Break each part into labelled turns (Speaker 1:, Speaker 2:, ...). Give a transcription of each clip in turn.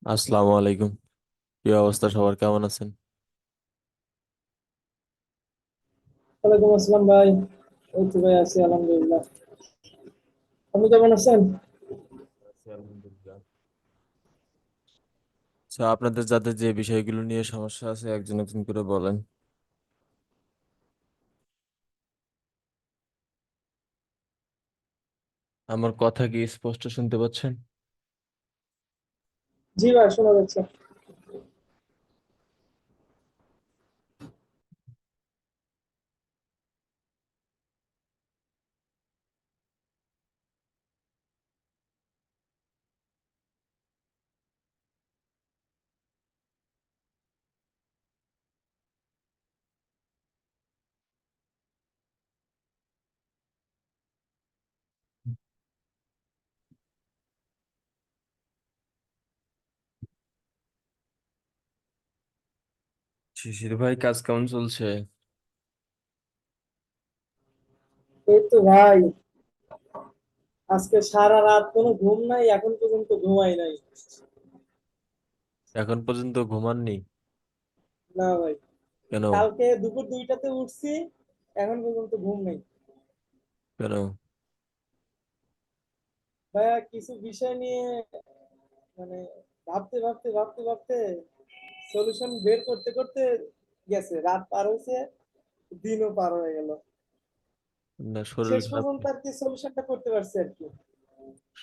Speaker 1: আসসালামু আলাইকুম। কি অবস্থা, সবার কেমন আছেন?
Speaker 2: ওয়ালাইকুম আসসালাম ভাই। এই তো ভাই আছি আলহামদুলিল্লাহ। আপনি কেমন আছেন?
Speaker 1: আছি আলহামদুলিল্লাহ। আচ্ছা, আপনাদের যাদের যে বিষয়গুলো নিয়ে সমস্যা আছে একজন একজন করে বলেন। আমার কথা কি স্পষ্ট শুনতে পাচ্ছেন?
Speaker 2: জি ভাই, শোনা যাচ্ছে।
Speaker 1: শিশির ভাই, কাজ কেমন চলছে?
Speaker 2: এই তো ভাই, আজকে সারা রাত কোনো ঘুম নাই, এখন পর্যন্ত ঘুমাই নাই।
Speaker 1: এখন পর্যন্ত ঘুমাননি?
Speaker 2: না ভাই,
Speaker 1: কেন?
Speaker 2: কালকে দুপুর 2টাতে উঠছি, এখন পর্যন্ত ঘুম নেই।
Speaker 1: কেন?
Speaker 2: ভাইয়া কিছু বিষয় নিয়ে মানে ভাবতে সলিউশন বের করতে করতে গেছে, রাত পার হয়েছে, দিনও পার হয়ে গেল।
Speaker 1: না, শরীর
Speaker 2: শেষ
Speaker 1: খারাপ।
Speaker 2: পর্যন্ত আর কি সলিউশনটা করতে পারছি আর কি।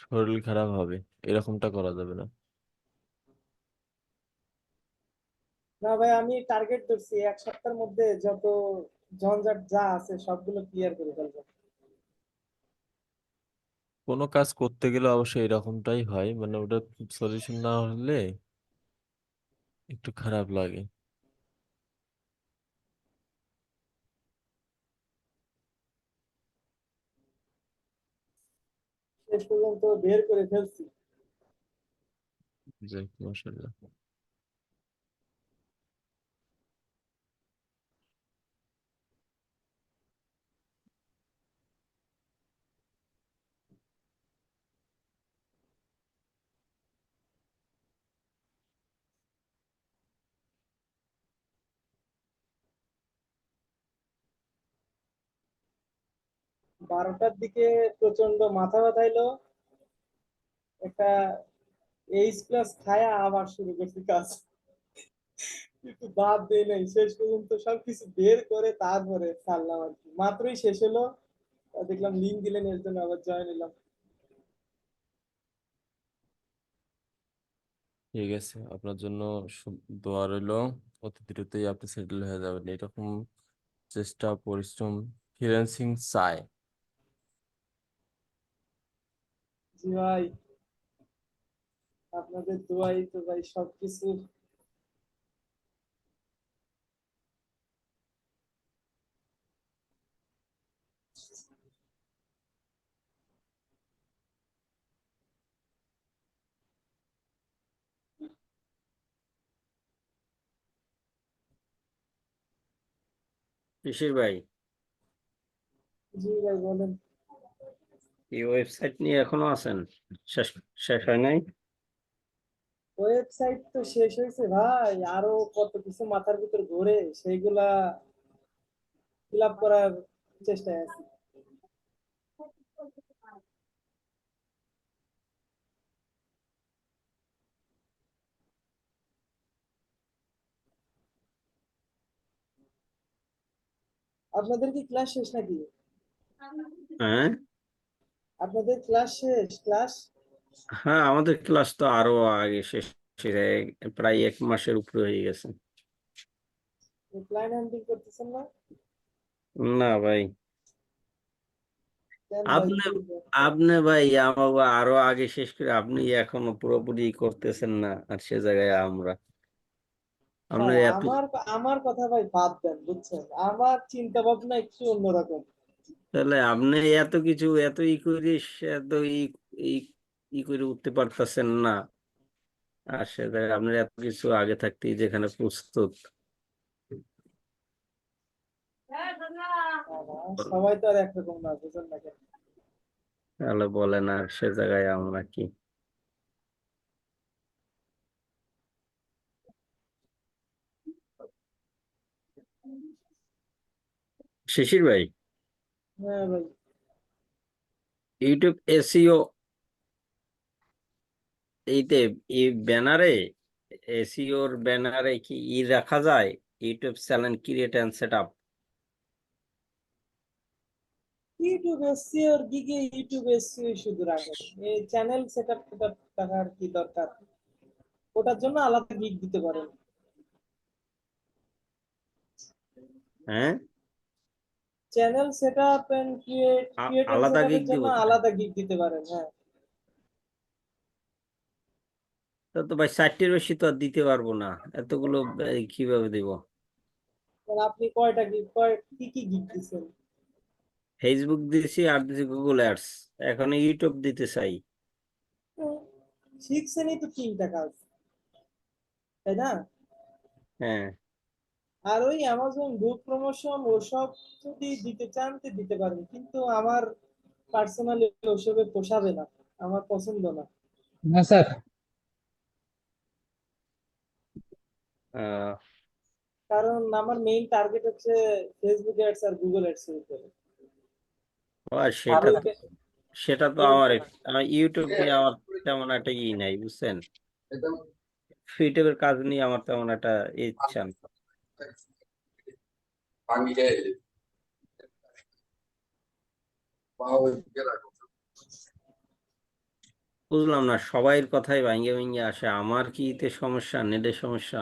Speaker 1: শরীর খারাপ হবে, এরকমটা করা যাবে না।
Speaker 2: না ভাই, আমি টার্গেট ধরছি 1 সপ্তাহের মধ্যে যত ঝঞ্ঝাট যা আছে সবগুলো ক্লিয়ার করে ফেলবো।
Speaker 1: কোনো কাজ করতে গেলে অবশ্যই এরকমটাই হয়, মানে ওটা সলিউশন না হলে একটু খারাপ লাগে।
Speaker 2: শেষ পর্যন্ত বের করে ফেলছি।
Speaker 1: যাক, মাশাআল্লাহ।
Speaker 2: 12টার দিকে প্রচন্ড মাথা ব্যথাইলো, একটা এইচ প্লাস খায়া আবার শুরু করছি কাজ। কিন্তু বাদ দেই নাই, শেষ পর্যন্ত সবকিছু বের করে তারপরে ছাড়লাম আর কি। মাত্রই শেষ হলো, দেখলাম লিঙ্ক দিলেন, এর জন্য আবার জয়েন নিলাম।
Speaker 1: ঠিক আছে, আপনার জন্য দোয়া রইলো। অতি দ্রুতই আপনি সেটেল হয়ে যাবেন, এরকম চেষ্টা পরিশ্রম ফ্রিল্যান্সিং চায়।
Speaker 2: জি ভাই, আপনাদের দোয়াই তো ভাই সবকিছু।
Speaker 3: শিশির ভাই,
Speaker 2: জি ভাই বলেন।
Speaker 3: এই ওয়েবসাইট নিয়ে এখনো আছেন? শেষ শেষ হয় নাই?
Speaker 2: ওয়েবসাইট তো শেষ হয়েছে ভাই, আরো কত কিছু মাথার ভিতর ঘোরে, সেইগুলা ফিল আপ করার চেষ্টায় আছি। আপনাদের কি ক্লাস শেষ নাকি?
Speaker 3: হ্যাঁ,
Speaker 2: আপনাদের ক্লাস শেষ, ক্লাস?
Speaker 3: হ্যাঁ, আমাদের ক্লাস তো আরো আগে শেষ হয়েছে। প্রায় 1 মাসের উপরে হয়ে গেছে।
Speaker 2: ক্লায়েন্ট হ্যান্ডলিং করতেছেন না?
Speaker 3: না ভাই,
Speaker 2: কেন ভাই,
Speaker 3: আপনি
Speaker 2: কি?
Speaker 3: আপনি ভাই আমার আরো আগে শেষ করে আপনি এখনো পুরোপুরি করতেছেন না, আর সে জায়গায় আমরা
Speaker 2: ভাই
Speaker 3: আপনার এত
Speaker 2: আমার আমার কথা ভাই বাদ দেন, বুঝছেন, আমার চিন্তা ভাবনা একটু অন্যরকম।
Speaker 3: তাহলে আপনি এত কিছু এত ই করিস, এত ই ই ই করে উঠতে পারতেছেন না, আর সে জায়গায় আপনার এত কিছু আগে থাকতেই যেখানে প্রস্তুত।
Speaker 2: না না, সবাই তো আর একরকম না, বুঝেন না কেন?
Speaker 3: তাহলে বলেন আর সে জায়গায় আমরা কি? শিশির ভাই,
Speaker 2: হ্যাঁ ভাই।
Speaker 3: ইউটিউব এসইও এইতে এই ব্যানারে, এসইওর ব্যানারে কি রাখা যায়? YouTube channel create and set up.
Speaker 2: YouTube SEO এর গিগে ইউটিউব এসসিও শুধু রাখেন, এই চ্যানেল সেটআপ টাকার কি দরকার? ওটার জন্য আলাদা গিগ দিতে পারেন।
Speaker 3: হ্যাঁ,
Speaker 2: channel setup and create and
Speaker 3: আলাদা
Speaker 2: সেটআপের
Speaker 3: গিগ দিব
Speaker 2: জন্য
Speaker 3: তো?
Speaker 2: আলাদা গিগ দিতে পারেন, হ্যাঁ।
Speaker 3: তো ভাই 60টির বেশি তো আর দিতে পারবো না, এতগুলো কিভাবে দিব?
Speaker 2: তাহলে আপনি কি কি গিগ দিচ্ছেন?
Speaker 3: ফেসবুক দিয়েছি আর দিয়েছি গুগল অ্যাডস, এখন ইউটিউব দিতে চাই।
Speaker 2: শিখছেনই তো 3টা কাজ, তাই না?
Speaker 3: হ্যাঁ,
Speaker 2: আর ওই অ্যামাজন বুক প্রমোশন ওসব যদি দিতে চান তো দিতে পারেন, কিন্তু আমার পার্সোনালি ওসবে পোষাবে না, আমার পছন্দ না।
Speaker 4: না স্যার।
Speaker 3: আহ,
Speaker 2: কারণ আমার মেইন টার্গেট হচ্ছে ফেসবুক অ্যাডস আর গুগল অ্যাডস এর উপরে।
Speaker 3: আর
Speaker 2: আর
Speaker 3: সেটা
Speaker 2: ওই
Speaker 3: সেটা তো
Speaker 2: ওই
Speaker 3: আমার ইউটিউব নিয়ে আমার তেমন একটা নাই, বুঝছেন? ইউটিউবের কাজ নিয়ে আমার তেমন একটা ইচ্ছা নেই। বুঝলাম না, সবাই কথাই ভাঙ্গে ভাঙ্গে আসে, আমার কি এতে সমস্যা, নেটের সমস্যা?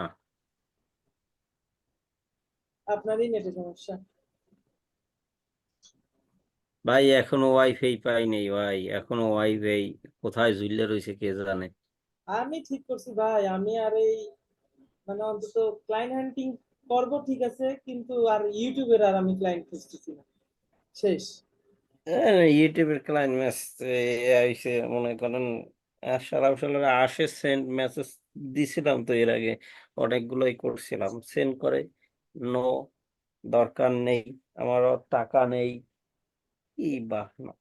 Speaker 2: আপনারই নেটে সমস্যা।
Speaker 3: ভাই এখনো ওয়াইফাই পাই নাই ভাই, এখনো ওয়াইফাই কোথায় ঝুলে রয়েছে কে জানে।
Speaker 2: আমি ঠিক করছি ভাই, আমি আর এই মানে অন্তত ক্লায়েন্ট হান্টিং করবো ঠিক আছে, কিন্তু আর ইউটিউবের আর আমি ক্লায়েন্ট খুঁজতেছি না, শেষ।
Speaker 3: ইউটিউবের ক্লায়েন্ট ম্যাচ আইসে মনে করেন, সারা সারা আসে, সেন্ড মেসেজ দিছিলাম তো এর আগে, অনেকগুলোই করছিলাম, সেন্ড করে নো, দরকার নেই, আমার টাকা নেই, কি বাহ না।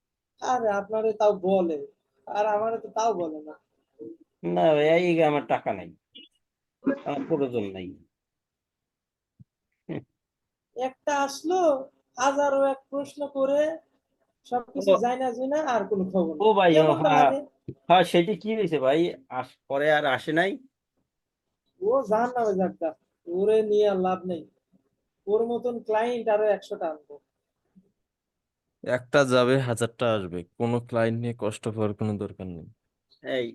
Speaker 2: আর আপনারে তাও বলে, আর আমারে তো তাও বলে না।
Speaker 3: না ভাই, এই আমার টাকা নেই, আমার প্রয়োজন নেই। হুম।
Speaker 2: একটা আসলো, হাজারো এক প্রশ্ন করে সবকিছু
Speaker 3: ও
Speaker 2: জানা জুনা আর কোনো খবর
Speaker 3: ও
Speaker 2: নেই,
Speaker 3: ভাই, ও
Speaker 2: কেমনটা
Speaker 3: হ্যাঁ,
Speaker 2: লাগে?
Speaker 3: হ্যাঁ সেটি কি হয়েছে ভাই? পরে আর আসে নাই?
Speaker 2: ও জাহান নামে যাকটা, ওরে নিয়ে আর লাভ নেই। ওর মতন ক্লায়েন্ট আরো 100টা আনবো।
Speaker 1: একটা যাবে, হাজারটা আসবে, কোনো ক্লায়েন্ট নিয়ে কষ্ট পাওয়ার কোনো দরকার নেই।
Speaker 3: এই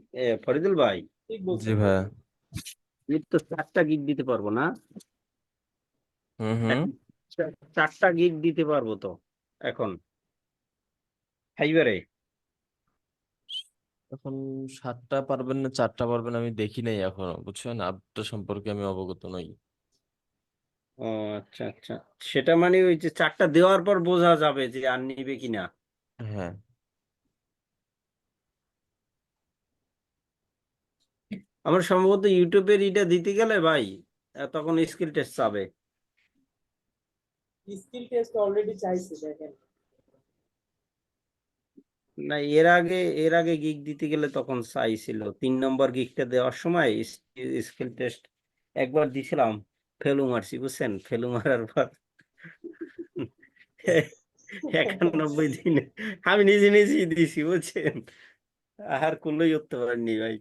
Speaker 3: ফরিদুল ভাই,
Speaker 2: ঠিক
Speaker 1: জি
Speaker 2: বলছেন ভাই।
Speaker 1: ভাইয়া।
Speaker 3: আমি তো 4টা গিগ দিতে পারবো না?
Speaker 1: হুম হুম।
Speaker 3: এখন 4টা গিগ দিতে পারবো তো এখন ফাইবারে?
Speaker 1: এখন 7টা পারবেন না 4টা পারবেন আমি দেখি নাই এখনো, বুঝছেন, আপটা সম্পর্কে আমি অবগত নই।
Speaker 3: ও আচ্ছা আচ্ছা, সেটা মানে ওই যে 4টা দেওয়ার পর বোঝা যাবে যে আর নিবে কিনা।
Speaker 1: হ্যাঁ।
Speaker 3: আমার সম্ভবত ইউটিউবের এটা দিতে গেলে ভাই তখন স্কিল টেস্ট চাবে।
Speaker 2: স্কিল টেস্ট অলরেডি চাইছে, দেখেন।
Speaker 3: না, এর আগে গিগ দিতে গেলে তখন চাইছিল, 3 নম্বর গিগটা দেওয়ার সময় স্কিল টেস্ট একবার দিছিলাম, ফেলু মারছি, বুঝছেন? ফেলু মারার পর 91 দিনে আমি নিজে নিজেই দিছি, বুঝছেন? আর কোনোই উঠতে পারিনি ভাই।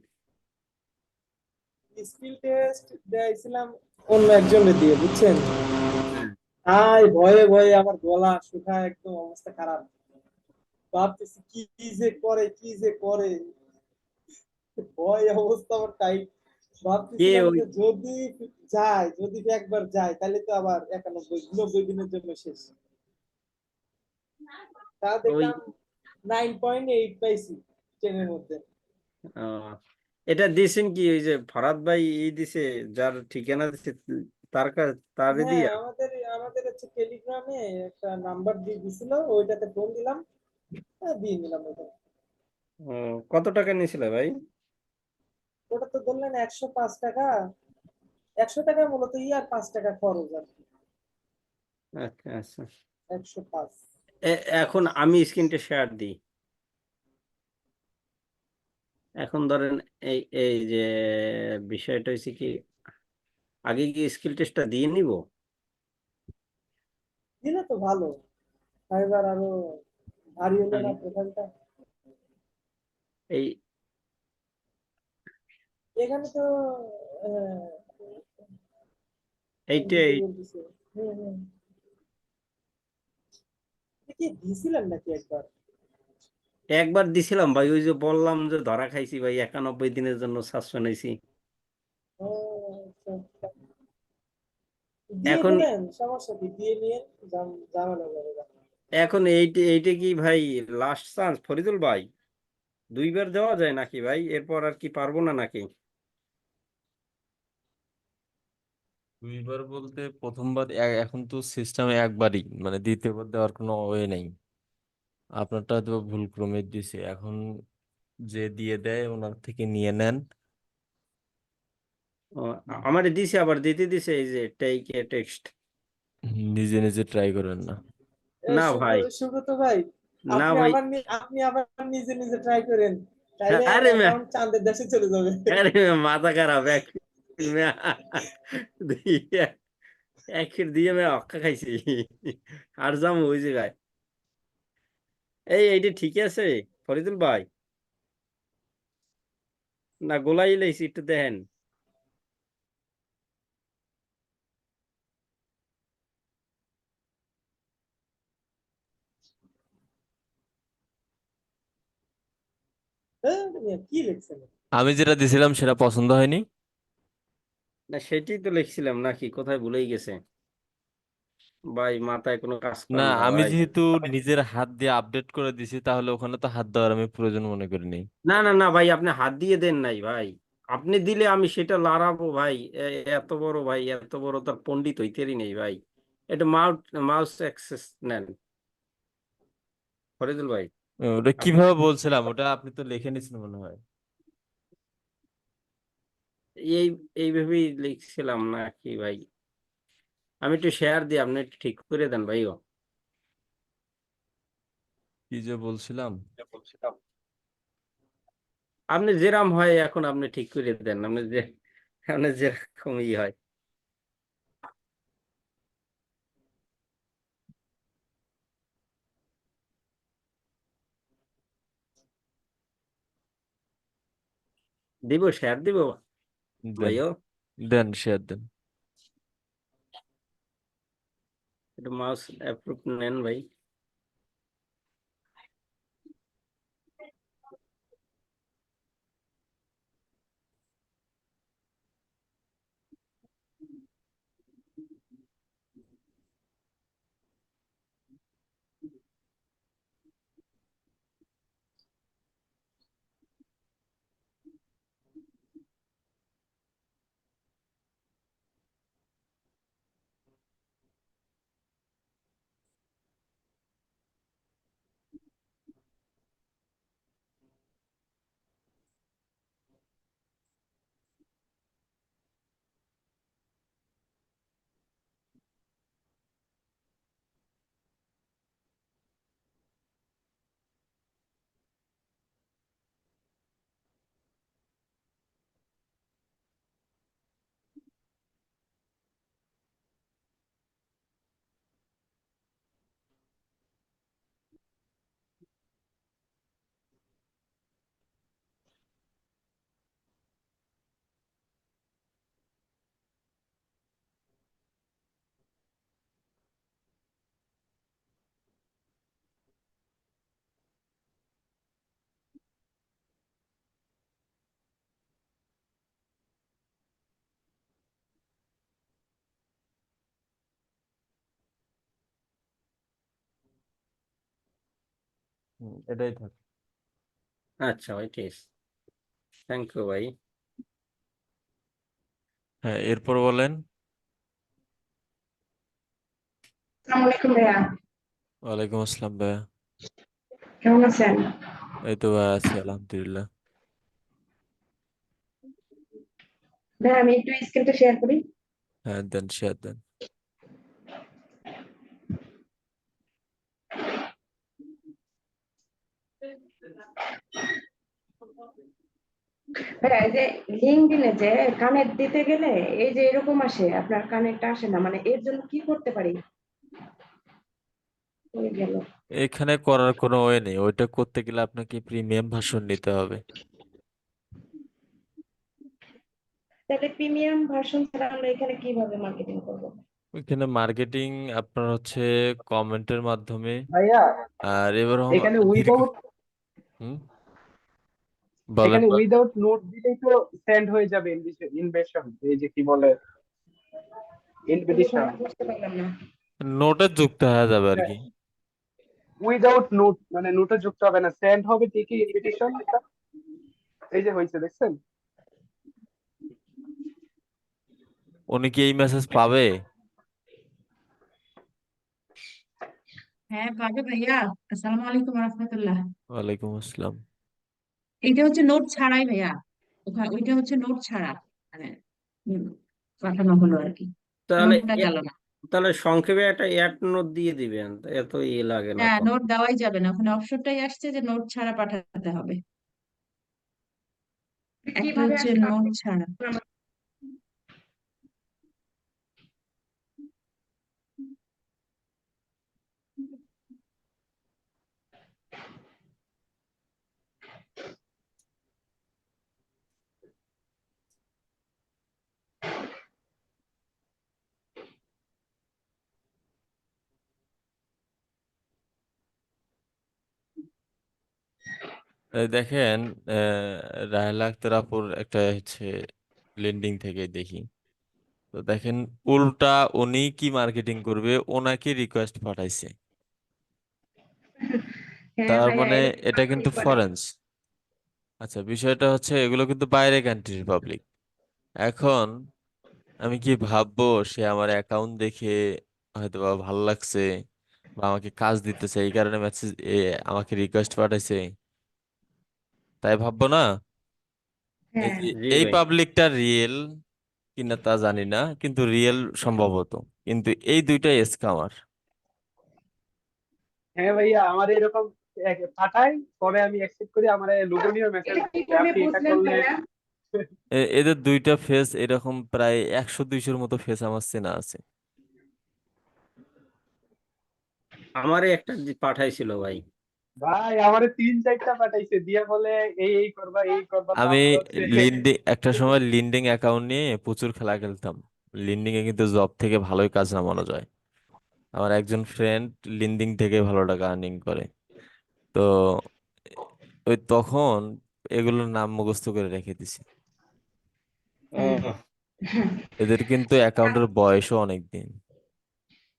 Speaker 2: স্কিল টেস্ট দিয়েছিলাম অন্য একজনের দিয়ে, বুঝছেন।
Speaker 3: হুম।
Speaker 2: ভয়ে ভয়ে আমার গলা শুকায় একদম অবস্থা খারাপ। ভাবতেছি কি যে করে ভয় অবস্থা আমার টাইট।
Speaker 3: কে
Speaker 2: ভাবতেছিলাম
Speaker 3: ওই
Speaker 2: যে যদি একবার যায় তাহলে তো আবার 91 90 দিনের জন্য শেষ। তা
Speaker 3: ওই
Speaker 2: দেখলাম 9.8 পাইছি ট্রেনের মধ্যে।
Speaker 3: আহ, এটা দিছেন কি ওই যে ফরাদ ভাই দিছে, যার ঠিকানা দিছে, তার কাছে তারে
Speaker 2: হ্যাঁ,
Speaker 3: দিয়া?
Speaker 2: আমাদের আমাদের হচ্ছে টেলিগ্রামে একটা নাম্বার দিয়ে দিছিল, ওইটাতে ফোন দিলাম, দিয়ে নিলাম ওটা।
Speaker 3: কত টাকা নিয়েছিল ভাই?
Speaker 2: ওটা তো ধরলেন 105 টাকা। 100 টাকা মূলত আর 5 টাকা খরচ আর কি।
Speaker 3: আচ্ছা আচ্ছা।
Speaker 2: 105।
Speaker 3: এখন আমি স্ক্রিনটা শেয়ার দিই। এখন ধরেন এই এই যে বিষয়টা হচ্ছে কি, আগে কি স্কিল টেস্টটা দিয়ে নিব?
Speaker 2: দিলে তো ভালো। ফাইবার আরো ভারী হলো না
Speaker 3: হুম,
Speaker 2: প্রোফাইলটা।
Speaker 3: এই
Speaker 2: এখানে তো আহ,
Speaker 3: এইটাই
Speaker 2: বলতেছে। হম হম। কি দিছিলেন নাকি একবার?
Speaker 3: একবার দিছিলাম ভাই, ওই যে বললাম যে ধরা খাইছি ভাই, 91 দিনের জন্য সাসপেন্ড হয়েছি।
Speaker 2: ও, আচ্ছা। দিয়ে
Speaker 3: এখন
Speaker 2: ফেলেন, সমস্যা কি, দিয়ে নিয়ে ঝামেলা করে না।
Speaker 3: এখন এইটা এইটা কি ভাই লাস্ট চান্স ফরিদুল ভাই? 2বার দেওয়া যায় নাকি ভাই? এরপর আর কি পারবো না নাকি?
Speaker 1: দুইবার বলতে প্রথমবার এখন তো সিস্টেমে একবারই, মানে দ্বিতীয়বার দেওয়ার কোনো ওয়ে নেই। আপনারটা তো ভুল ক্রমে দিছে, এখন যে দিয়ে দেয় ওনার থেকে নিয়ে নেন।
Speaker 3: ও, আমারে দিছে, আবার দিতে দিছে এই যে টেক এ টেক্সট।
Speaker 1: নিজে নিজে ট্রাই করেন না।
Speaker 3: না ভাই,
Speaker 2: সুব্রত ভাই,
Speaker 3: না ভাই,
Speaker 2: আপনি আবার নিজে নিজে ট্রাই করেন, তাইলে
Speaker 3: আরে
Speaker 2: অ্যাকাউন্ট চাঁদের দেশে চলে যাবে।
Speaker 3: আরে মাথা খারাপ এক ফির দিয়ে আমি অক্কা খাইছি। আর যাম ওই জায়গায়। এইটা ঠিক আছে ফরিদুল ভাই? না গোলাই লাইছি, একটু দেখেন।
Speaker 2: কি লিখছেন?
Speaker 1: আমি যেটা দিছিলাম সেটা পছন্দ হয়নি।
Speaker 3: না সেটাই তো লিখছিলাম নাকি, কোথায় ভুলেই গেছে ভাই, মাথায় কোনো কাজ
Speaker 1: না,
Speaker 3: করে না
Speaker 1: আমি
Speaker 3: ভাই।
Speaker 1: যেহেতু নিজের হাত দিয়ে আপডেট করে দিছি, তাহলে ওখানে তো হাত দেওয়ার আমি প্রয়োজন মনে করিনি।
Speaker 3: না না না ভাই, আপনি হাত দিয়ে দেন নাই ভাই। আপনি দিলে আমি সেটা লড়াবো ভাই। এত বড় ভাই, এত বড় তার পণ্ডিত হইতেরই নেই ভাই। এটা মাউস অ্যাক্সেস নেন ফরিদুল ভাই।
Speaker 1: ওটা
Speaker 3: আপনি
Speaker 1: কিভাবে বলছিলাম, ওটা আপনি তো লিখে নিছেন মনে হয়।
Speaker 3: এই এইভাবেই লিখছিলাম না কি ভাই? আমি একটু শেয়ার দিই, আপনি একটু ঠিক করে দেন ভাই ও।
Speaker 1: কি যে বলছিলাম।
Speaker 3: আপনি যেরাম হয় এখন আপনি ঠিক করে দেন, আপনি যেরকম হয়। দিব, শেয়ার দিব
Speaker 1: দেন,
Speaker 3: ভাইও।
Speaker 1: দেন শেয়ার দেন।
Speaker 3: একটু মাউস অ্যাপ্রুভ নেন ভাই।
Speaker 1: এটাই থাক।
Speaker 3: আচ্ছা ভাই, ঠিক আছে। থ্যাংক ইউ ভাই।
Speaker 1: হ্যাঁ, এরপর বলেন।
Speaker 4: আসসালামু আলাইকুম ভাইয়া,
Speaker 1: ওয়ালাইকুম আসসালাম ভাইয়া।
Speaker 4: কেমন আছেন?
Speaker 1: এই তো ভাই আছি আলহামদুলিল্লাহ।
Speaker 4: ভাইয়া আমি একটু স্ক্রিনটা শেয়ার করি।
Speaker 1: হ্যাঁ, দেন শেয়ার দেন।
Speaker 4: ভাইয়া এই যে লিঙ্কডইনে যে কানেক্ট দিতে গেলে এই যে এরকম আসে, আপনার কানেক্ট আসে না, মানে এর জন্য কি করতে পারি? হয়ে গেল।
Speaker 1: এখানে করার কোনো ওয়ে নেই, ওইটা করতে গেলে আপনাকে প্রিমিয়াম ভার্সন নিতে হবে।
Speaker 4: তাহলে প্রিমিয়াম ভার্সন ছাড়া আমরা এখানে কিভাবে মার্কেটিং করব?
Speaker 1: ওইখানে মার্কেটিং আপনার হচ্ছে কমেন্টের মাধ্যমে।
Speaker 5: ভাইয়া
Speaker 1: আর এবার
Speaker 5: এখানে
Speaker 1: দীর্ঘ
Speaker 5: উইদাউট
Speaker 1: হুম বলেন
Speaker 5: এখানে
Speaker 1: বলেন।
Speaker 5: উইদাউট নোট দিলেই তো সেন্ড হয়ে যাবে ইনভিটেশন, এই যে কি বলে, ইনভিটেশন।
Speaker 4: বুঝতে পারলাম না।
Speaker 1: নোটে যুক্ত হয়ে যাবে আর কি।
Speaker 5: উইদাউট নোট মানে নোটে যুক্ত হবে না, সেন্ড হবে ঠিকই ইনভিটেশন। এই যে হয়েছে দেখছেন?
Speaker 1: উনি কি এই মেসেজ পাবে?
Speaker 6: হ্যাঁ পাবে ভাইয়া। আসসালামু আলাইকুম রহমতুল্লাহ।
Speaker 1: ওয়ালাইকুম আসসালাম।
Speaker 6: এইটা হচ্ছে নোট ছাড়াই ভাইয়া। ওইটা হচ্ছে নোট ছাড়া, মানে উম, পাঠানো হলো আর কি।
Speaker 3: তাহলে
Speaker 6: নোটটা গেল না।
Speaker 3: তাহলে সংক্ষেপে একটা অ্যাড নোট দিয়ে দিবেন, এত ইয়ে লাগে না
Speaker 6: হ্যাঁ,
Speaker 3: তো।
Speaker 6: নোট দেওয়াই যাবে না, ওখানে অপশনটাই আসছে যে নোট ছাড়া পাঠাতে হবে। একটা
Speaker 4: কিভাবে
Speaker 6: হচ্ছে
Speaker 4: আসবে
Speaker 6: নোট ছাড়া।
Speaker 1: এই দেখেন, রাহেলা আক্তার আপুর একটা হচ্ছে লেন্ডিং থেকে দেখি। তো দেখেন, উল্টা উনি কি মার্কেটিং করবে, ওনাকে রিকোয়েস্ট পাঠাইছে।
Speaker 4: হ্যাঁ
Speaker 1: তার
Speaker 4: ভাইয়া,
Speaker 1: মানে
Speaker 4: এরকম
Speaker 1: এটা কিন্তু
Speaker 4: আমারই করে।
Speaker 1: ফরেন্স। আচ্ছা, বিষয়টা হচ্ছে এগুলো কিন্তু বাইরে কান্ট্রির পাবলিক। এখন আমি কি ভাববো সে আমার অ্যাকাউন্ট দেখে হয়তো বা ভালো লাগছে বা আমাকে কাজ দিতেছে এই কারণে মেসেজ আমাকে রিকোয়েস্ট পাঠাইছে, তাই ভাববো না? এই
Speaker 4: হ্যাঁ।
Speaker 1: যে
Speaker 3: জি
Speaker 1: এই
Speaker 3: ভাই।
Speaker 1: পাবলিকটা রিয়েল কিনা তা জানি না, কিন্তু রিয়েল সম্ভবত। কিন্তু এই দুইটাই স্ক্যামার।
Speaker 5: হ্যাঁ ভাইয়া, আমার এরকম পাঠাই, পরে আমি অ্যাকসেপ্ট করি, আমার লোভনীয় মেসেজ
Speaker 4: এটা
Speaker 5: যে
Speaker 4: কিভাবে
Speaker 5: আপনি এটা
Speaker 4: বুঝলেন
Speaker 5: করলে।
Speaker 4: ভাইয়া?
Speaker 1: এদের দুইটা ফেস এরকম প্রায় 100-200-র মতো ফেস আমার চেনা আছে।
Speaker 3: আমারই একটা পাঠাইছিল ভাই।
Speaker 5: ভাই আমারে 3-4টা পাঠাইছে, দিয়া বলে এই এই করবা এই করবা,
Speaker 1: আমি
Speaker 5: তারপর হচ্ছে
Speaker 1: একটা সময় লিন্ডিং অ্যাকাউন্ট নিয়ে প্রচুর খেলা খেলতাম। লিন্ডিং এ কিন্তু জব থেকে ভালোই কাজ নামানো যায়। আমার একজন ফ্রেন্ড লিন্ডিং থেকে ভালো টাকা আর্নিং করে। তো ওই তখন এগুলোর নাম মুখস্থ করে রেখে দিছি।
Speaker 4: হুম।
Speaker 3: ও,
Speaker 1: এদের কিন্তু অ্যাকাউন্টের বয়সও অনেক দিন।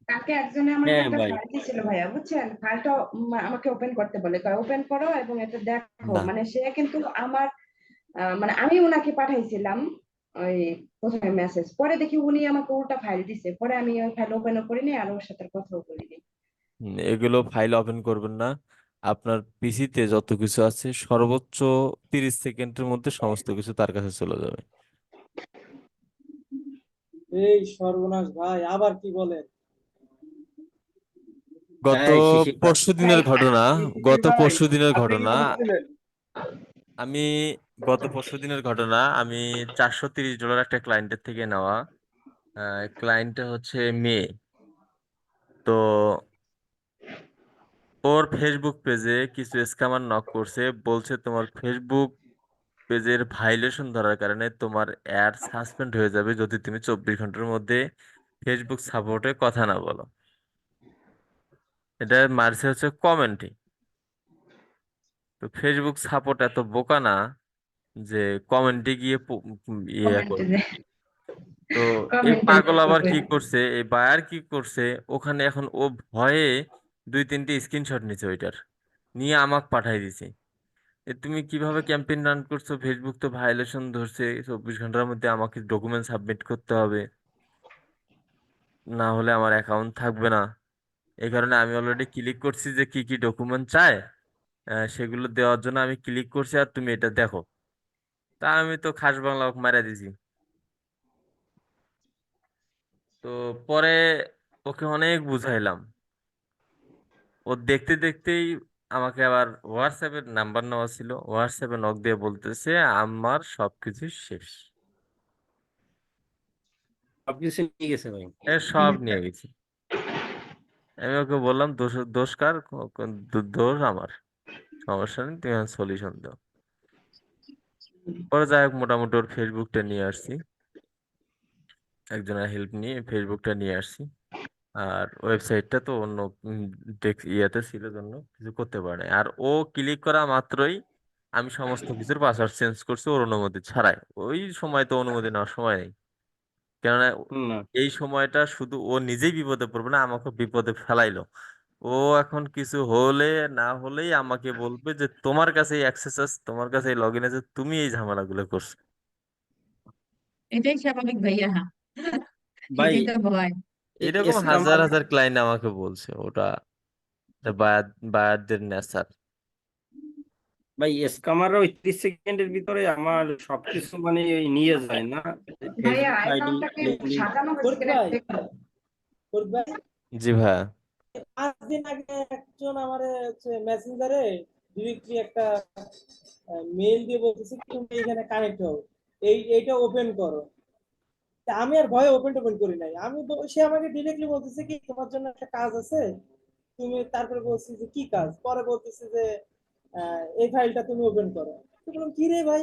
Speaker 4: কালকে একজনে আমাকে
Speaker 3: হ্যাঁ
Speaker 4: একটা
Speaker 3: ভাই।
Speaker 4: ফাইল দিয়েছিল ভাইয়া, বুঝছেন? ফাইলটা আমাকে ওপেন করতে বলে, ওপেন করো এবং এটা দেখো।
Speaker 1: না,
Speaker 4: মানে সে কিন্তু আমার মানে আমি ওনাকে পাঠাইছিলাম ওই প্রথমে মেসেজ, পরে দেখি উনি আমাকে উল্টা ফাইল দিছে, পরে আমি ওই ফাইল ওপেনও করিনি আর ওর সাথে কথাও বলিনি।
Speaker 1: এগুলো ফাইল ওপেন করবেন না। আপনার পিসিতে যত কিছু আছে সর্বোচ্চ 30 সেকেন্ডের মধ্যে সমস্ত কিছু তার কাছে চলে যাবে।
Speaker 2: এই সর্বনাশ ভাই, আবার কি বলেন?
Speaker 1: গত
Speaker 3: এই শিশির ভাই।
Speaker 1: পরশু
Speaker 4: ভাই,
Speaker 1: দিনের ঘটনা।
Speaker 5: শিশির
Speaker 1: গত
Speaker 5: ভাই,
Speaker 1: পরশু দিনের
Speaker 5: আপনি কি
Speaker 1: ঘটনা।
Speaker 5: করছিলেন?
Speaker 1: আমি গত পরশু দিনের ঘটনা, আমি $430 একটা ক্লায়েন্টের থেকে নেওয়া। ক্লায়েন্টটা হচ্ছে মেয়ে। তো ওর ফেসবুক পেজে কিছু স্ক্যামার নক করছে, বলছে তোমার ফেসবুক পেজের ভাইলেশন ধরার কারণে তোমার অ্যাড সাসপেন্ড হয়ে যাবে যদি তুমি 24 ঘন্টার মধ্যে ফেসবুক সাপোর্টে কথা না বলো। এটা মারছে হচ্ছে কমেন্টে। তো ফেসবুক সাপোর্ট এত বোকা না যে কমেন্টে গিয়ে ইয়ে
Speaker 4: কমেন্টে
Speaker 1: করবে। তো এই
Speaker 4: কমেন্টে
Speaker 1: পাগল আবার
Speaker 4: করবে।
Speaker 1: কি করছে, এই বায়ার কি করছে, ওখানে এখন ও ভয়ে 2-3টে স্ক্রিনশট নিছে ওইটার, নিয়ে আমাকে পাঠাই দিছে। তুমি কিভাবে ক্যাম্পেইন রান করছো, ফেসবুক তো ভায়োলেশন ধরছে, 24 ঘন্টার মধ্যে আমাকে ডকুমেন্ট সাবমিট করতে হবে, না হলে আমার অ্যাকাউন্ট থাকবে না। এই কারণে আমি অলরেডি ক্লিক করছি যে কি কি ডকুমেন্ট চায়, সেগুলো দেওয়ার জন্য আমি ক্লিক করছি, আর তুমি এটা দেখো। তা আমি তো খাস বাংলা ওকে মারা দিছি। তো পরে ওকে অনেক বুঝাইলাম। ও দেখতে দেখতেই আমাকে আবার হোয়াটসঅ্যাপের নাম্বার নেওয়া ছিল, হোয়াটসঅ্যাপে নক দিয়ে বলতেছে আমার সবকিছু শেষ।
Speaker 3: সবকিছু নিয়ে গেছে ভাই।
Speaker 1: সব নিয়ে গেছি। আমি ওকে বললাম দোষ দোষ কার দোষ আমার, সমস্যা নেই, তুমি সলিউশন দাও। পরে যাই হোক মোটামুটি ওর ফেসবুকটা নিয়ে আসছি, একজনের হেল্প নিয়ে ফেসবুকটা নিয়ে আসছি। আর ওয়েবসাইটটা তো অন্য ইয়েতে ছিল জন্য কিছু করতে পারে নাই। আর ও ক্লিক করা মাত্রই আমি সমস্ত কিছুর পাসওয়ার্ড চেঞ্জ করছি ওর অনুমতি ছাড়াই। ওই সময় তো অনুমতি নেওয়ার সময় নেই, কেননা
Speaker 3: না
Speaker 1: এই সময়টা শুধু ও নিজেই বিপদে পড়বে না, আমাকে বিপদে ফেলাইলো। ও এখন কিছু হলে না হলেই আমাকে বলবে যে তোমার কাছে অ্যাক্সেস আছে, তোমার কাছে লগ ইন আছে, তুমি এই ঝামেলাগুলো করছো।
Speaker 6: এটাই স্বাভাবিক ভাইয়া,
Speaker 3: ভাই,
Speaker 6: এটাই তো ভয়।
Speaker 1: এরকম হাজার
Speaker 3: স্কামার,
Speaker 1: হাজার ক্লায়েন্ট আমাকে বলছে, ওটা বায়ারদের নেশার।
Speaker 3: ভাই স্কামাররা ওই 30 সেকেন্ডের ভিতরে আমার সবকিছু মানে ওই নিয়ে যায় না,
Speaker 4: ভাইয়া
Speaker 3: ফেসবুক আইডি,
Speaker 4: অ্যাকাউন্টটা কি
Speaker 3: লিঙ্কডইন।
Speaker 4: সাজানো হয়েছে
Speaker 2: ফরিদ
Speaker 4: কিনা
Speaker 2: ভাই,
Speaker 4: একটু দেখুন।
Speaker 2: ফরিদ ভাই,
Speaker 1: জি ভাইয়া।
Speaker 2: 5 দিন আগে একজন আমার হচ্ছে মেসেঞ্জারে ডিরেক্টলি একটা মেইল দিয়ে বলতেছে তুমি এখানে কানেক্ট হও, এইটা ওপেন করো। তা আমি আর ভয়ে ওপেন করি নাই। সে আমাকে ডিরেক্টলি বলতেছে কি তোমার জন্য একটা কাজ আছে, তুমি, তারপরে বলছি যে কি কাজ, পরে বলতেছে যে এই ফাইলটা তুমি ওপেন করো। তো বললাম কি রে ভাই,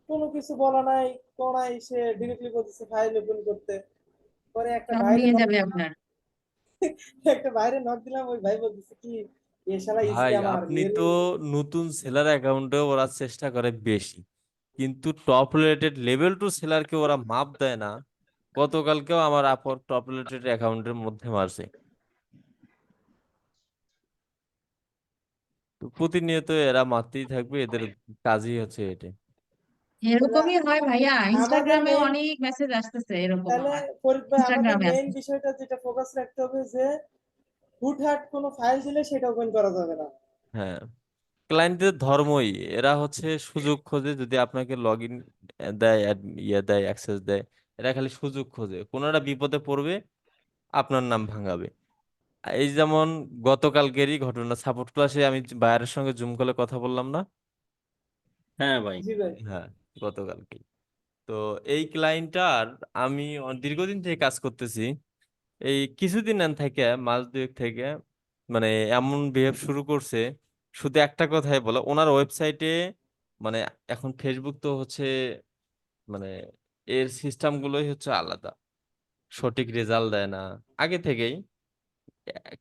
Speaker 2: কোনো কিছু বলা নাই নাই, সে ডিরেক্টলি বলতেছে ফাইল ওপেন করতে। পরে
Speaker 6: সব নিয়ে যাবে আপনার।
Speaker 2: একটা বাইরে নক দিলাম, ওই ভাই বলতেছে কি এ শালা
Speaker 1: ভাই
Speaker 2: স্ক্যামার
Speaker 1: আপনি
Speaker 2: মেরে।
Speaker 1: তো নতুন সেলার অ্যাকাউন্টে ওরা চেষ্টা করে বেশি, কিন্তু টপ রেটেড লেভেল টু সেলারকে ওরা মাপ দেয় না। গতকালকেও আমার আপর টপ রেটেড অ্যাকাউন্টের মধ্যে মারছে। তো প্রতিনিয়ত এরা মারতেই থাকবে, এদের কাজই হচ্ছে এটা।
Speaker 2: তাহলে
Speaker 6: এরকমই হয় ভাইয়া,
Speaker 2: আমাদের
Speaker 6: ইনস্টাগ্রামে
Speaker 2: মেইন,
Speaker 6: অনেক মেসেজ আসতেছে এরকম
Speaker 2: তাহলে
Speaker 6: আমার।
Speaker 2: ফরিদ ভাই আমাদের
Speaker 6: ইনস্টাগ্রামে
Speaker 2: মেইন
Speaker 6: আসতেছে।
Speaker 2: বিষয়টা যেটা ফোকাস রাখতে হবে যে হুটহাট কোনো ফাইল দিলে সেটা ওপেন করা যাবে না।
Speaker 1: হ্যাঁ, ক্লায়েন্টদের ধর্মই, এরা হচ্ছে সুযোগ খোঁজে, যদি আপনাকে লগ ইন দেয় ইয়ে দেয় অ্যাক্সেস দেয়, এরা খালি সুযোগ খোঁজে, কোনো একটা বিপদে পড়বে আপনার নাম ভাঙাবে। এই যেমন গতকালকেরই ঘটনা, সাপোর্ট ক্লাসে আমি বায়ারের সঙ্গে জুম কলে কথা বললাম না?
Speaker 3: হ্যাঁ ভাই।
Speaker 2: জি ভাই।
Speaker 1: হ্যাঁ, গতকালকে। তো এই ক্লায়েন্টটার আমি দীর্ঘদিন থেকে কাজ করতেছি। এই কিছুদিন থেকে মাস দুয়েক থেকে মানে এমন বিহেভ শুরু করছে, শুধু একটা কথাই বলে ওনার ওয়েবসাইটে, মানে এখন ফেসবুক তো হচ্ছে মানে এর সিস্টেম গুলোই হচ্ছে আলাদা, সঠিক রেজাল্ট দেয় না আগে থেকেই।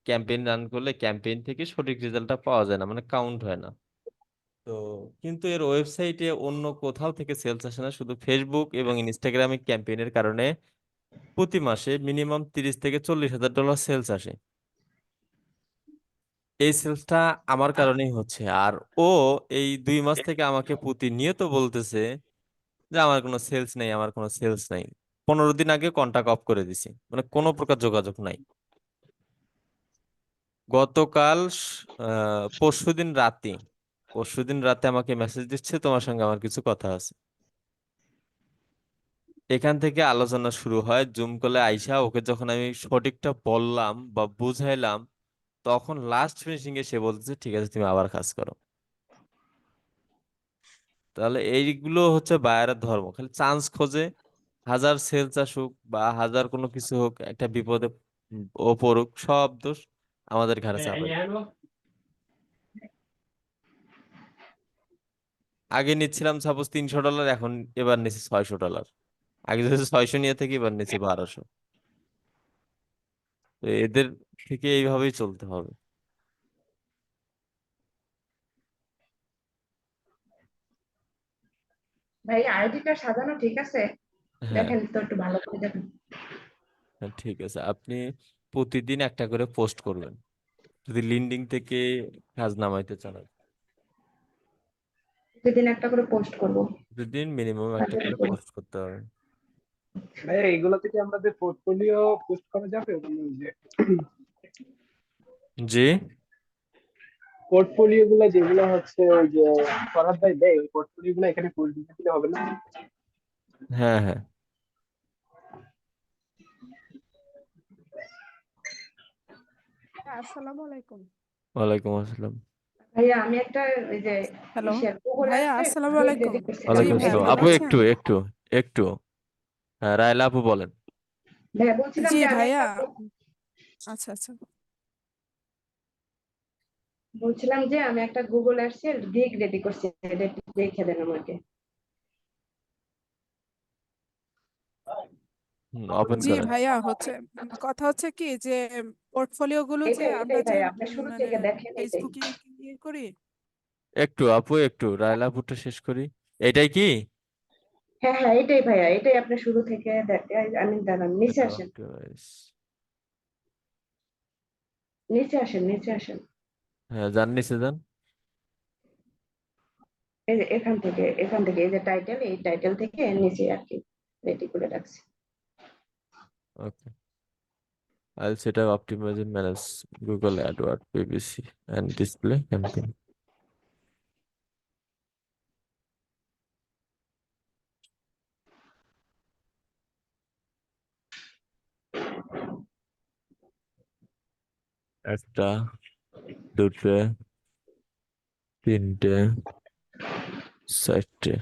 Speaker 1: ক্যাম্পেইন রান করলে ক্যাম্পেইন থেকে সঠিক রেজাল্টটা পাওয়া যায় না, মানে কাউন্ট হয় না। তো কিন্তু এর ওয়েবসাইটে অন্য কোথাও থেকে সেলস আসে না, শুধু ফেসবুক এবং ইনস্টাগ্রামে ক্যাম্পেইনের কারণে প্রতি মাসে মিনিমাম 30 থেকে 40 হাজার ডলার সেলস আসে। এই সেলসটা আমার কারণেই হচ্ছে। আর ও এই 2 মাস থেকে আমাকে প্রতিনিয়ত বলতেছে যে আমার কোনো সেলস নেই, আমার কোনো সেলস নাই। 15 দিন আগে কন্টাক্ট অফ করে দিছি, মানে কোনো প্রকার যোগাযোগ নাই। গতকাল পরশুদিন রাতে আমাকে মেসেজ দিচ্ছে তোমার সঙ্গে আমার কিছু কথা আছে। এখান থেকে আলোচনা শুরু হয় জুম কলে আইসা, ওকে যখন আমি সঠিকটা বললাম বা বুঝাইলাম, তখন লাস্ট ফিনিশিং এ সে বলতেছে ঠিক আছে তুমি আবার কাজ করো। তাহলে এইগুলো হচ্ছে বায়ারের ধর্ম, খালি চান্স খোঁজে। হাজার সেলস আসুক বা হাজার কোনো কিছু হোক, একটা বিপদে ও পড়ুক, সব দোষ আমাদের ঘাড়ে চাপায়। আগে নিচ্ছিলাম সাপোজ $300, এখন এবার নিচ্ছি $600। আগে যদি 600 নিয়ে থাকি, এবার নিচ্ছি 1200। তো এদের থেকে এইভাবেই চলতে হবে।
Speaker 4: ভাই আইডি কার্ড সাজানো ঠিক আছে?
Speaker 1: হ্যাঁ,
Speaker 4: দেখেন তো একটু ভালো করে দেখেন।
Speaker 1: হ্যাঁ, ঠিক আছে। আপনি প্রতিদিন একটা করে পোস্ট করবেন, যদি লিঙ্কডইন থেকে কাজ নামাইতে চান।
Speaker 4: প্রতিদিন একটা করে পোস্ট করবো।
Speaker 1: প্রতিদিন মিনিমাম একটা করে পোস্ট করতে হবে।
Speaker 5: ভাইয়া এগুলো থেকে আমাদের পোর্টফোলিও পোস্ট করা যাবে, মানে ওই যে
Speaker 1: জি,
Speaker 5: পোর্টফোলিও গুলো যেগুলো হচ্ছে ওই যে ফরহাদ ভাই দেয়, ওই পোর্টফোলিও গুলো এখানে পোস্ট দিতে হবে না?
Speaker 1: হ্যাঁ হ্যাঁ।
Speaker 7: আসসালামু আলাইকুম।
Speaker 1: ওয়ালাইকুম আসসালাম।
Speaker 4: ভাইয়া আমি একটা ওই যে
Speaker 7: হ্যালো
Speaker 4: গুগলে
Speaker 7: ভাইয়া,
Speaker 4: আছে
Speaker 7: আসসালামু
Speaker 4: বই
Speaker 7: আলাইকুম।
Speaker 4: রেডি করছিলাম,
Speaker 7: জি
Speaker 1: ওয়ালাইকুম
Speaker 7: ভাইয়া,
Speaker 1: আসসালাম
Speaker 4: ওইটা
Speaker 7: ভালো
Speaker 1: আপু,
Speaker 7: আছেন?
Speaker 1: একটু একটু একটু রায়লা আপু বলেন।
Speaker 4: ভাইয়া বলছিলাম
Speaker 7: জি
Speaker 4: যে আমি
Speaker 7: ভাইয়া,
Speaker 4: একটা
Speaker 7: আচ্ছা আচ্ছা।
Speaker 4: বলছিলাম যে আমি একটা গুগল অ্যাডস এর গিগ রেডি করছি, এটা একটু দেখে দেন আমাকে।
Speaker 1: ওপেন
Speaker 7: জি
Speaker 1: করেন।
Speaker 7: ভাইয়া, হচ্ছে কথা হচ্ছে কি যে পোর্টফোলিও গুলো যে
Speaker 4: এটাই
Speaker 7: আমরা
Speaker 4: এটাই
Speaker 7: যে
Speaker 4: ভাই, আপনি শুরু
Speaker 7: মানে
Speaker 4: থেকে দেখেন এটাই।
Speaker 7: ফেসবুকে ইয়ে করি।
Speaker 1: একটু আপু, একটু রায়লা আপুটা শেষ করি। এটাই কি?
Speaker 4: হ্যাঁ হ্যাঁ, এটাই ভাইয়া, এটাই আপনি শুরু থেকে দেখেন। আমি দাঁড়ান, নিচে
Speaker 1: এটা
Speaker 4: আসেন,
Speaker 1: অপটিমাইজ।
Speaker 4: নিচে আসেন, নিচে আসেন।
Speaker 1: হ্যাঁ, যান নিচে যান।
Speaker 4: এই যে এখান থেকে এই যে টাইটেল, এই টাইটেল থেকে নিচে আর কি রেডি করে রাখছি।
Speaker 1: ওকে, I'll set up optimize and manage Google AdWords, PPC and display campaign. একটা, দুটো, তিনটে, চারটে।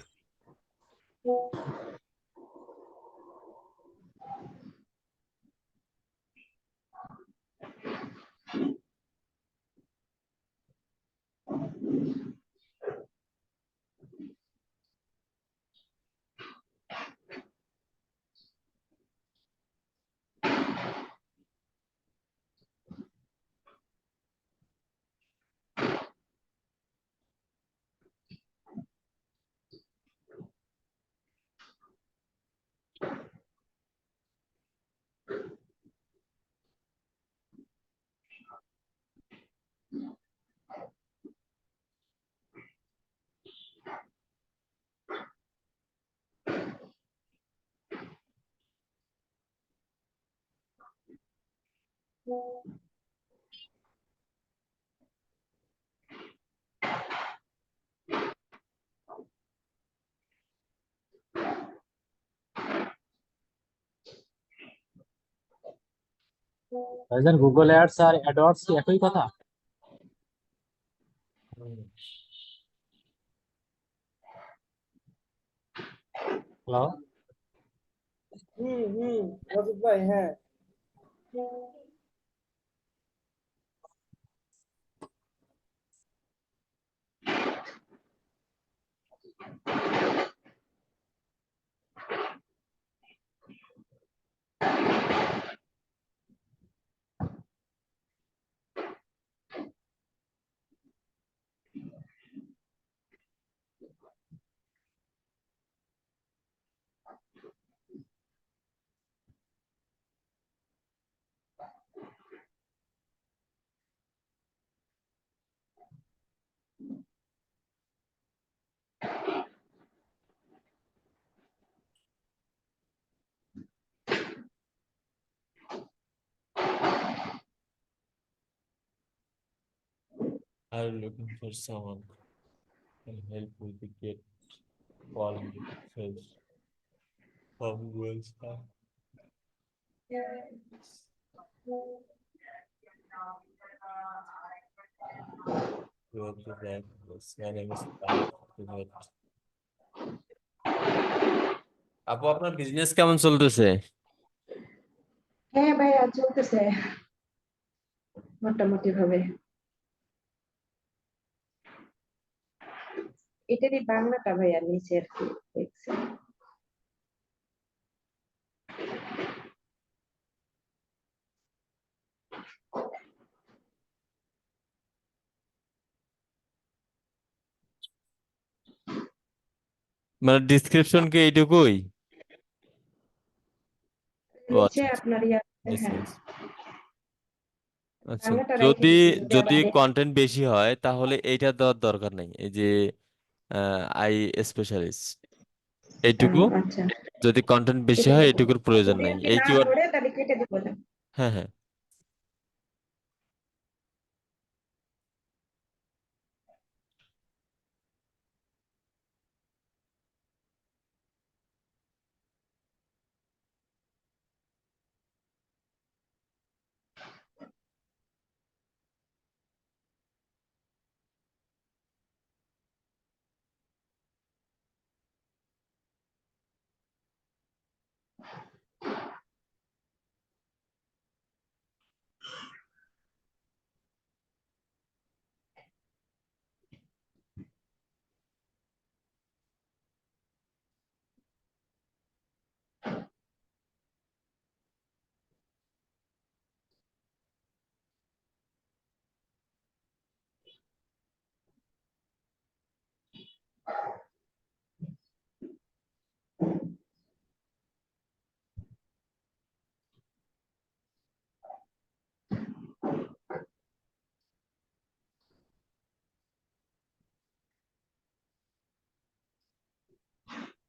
Speaker 8: ভাইজান, গুগল অ্যাডস আর অ্যাডওয়ার্ডস কি একই কথা? হ্যালো।
Speaker 2: রজত ভাই, হ্যাঁ।
Speaker 1: Are you looking for someone who can help with the get quality fish from Wellstar? You want to that? Yes, my name is Ahmed. আপু, আপনার বিজনেস কেমন চলতেছে?
Speaker 4: হ্যাঁ ভাইয়া, চলতেছে মোটামুটি ভাবে। এটারই বাংলাটা ভাইয়া নিচে আর কি দেখছি।
Speaker 1: মানে ডিসক্রিপশন কি এইটুকুই? ও
Speaker 4: নিচে
Speaker 1: আচ্ছা আচ্ছা,
Speaker 4: আপনার ইয়া,
Speaker 1: নিচে
Speaker 4: হ্যাঁ,
Speaker 1: নিচে। আচ্ছা,
Speaker 4: বাংলাটা রেখে
Speaker 1: যদি
Speaker 4: দিছি, যদি
Speaker 1: যদি
Speaker 4: আবার
Speaker 1: কন্টেন্ট বেশি হয় তাহলে এইটা দেওয়ার দরকার নেই, এই যে আই স্পেশালিস্ট এইটুকু।
Speaker 4: আচ্ছা,
Speaker 1: যদি কন্টেন্ট বেশি
Speaker 4: এটা
Speaker 1: হয়
Speaker 4: দিব।
Speaker 1: এইটুকুর প্রয়োজন
Speaker 4: যদি
Speaker 1: নাই,
Speaker 4: আর কি
Speaker 1: এই
Speaker 4: না
Speaker 1: কিওয়ার্ড।
Speaker 4: ধরে তাহলে কেটে দিব না।
Speaker 1: হ্যাঁ হ্যাঁ।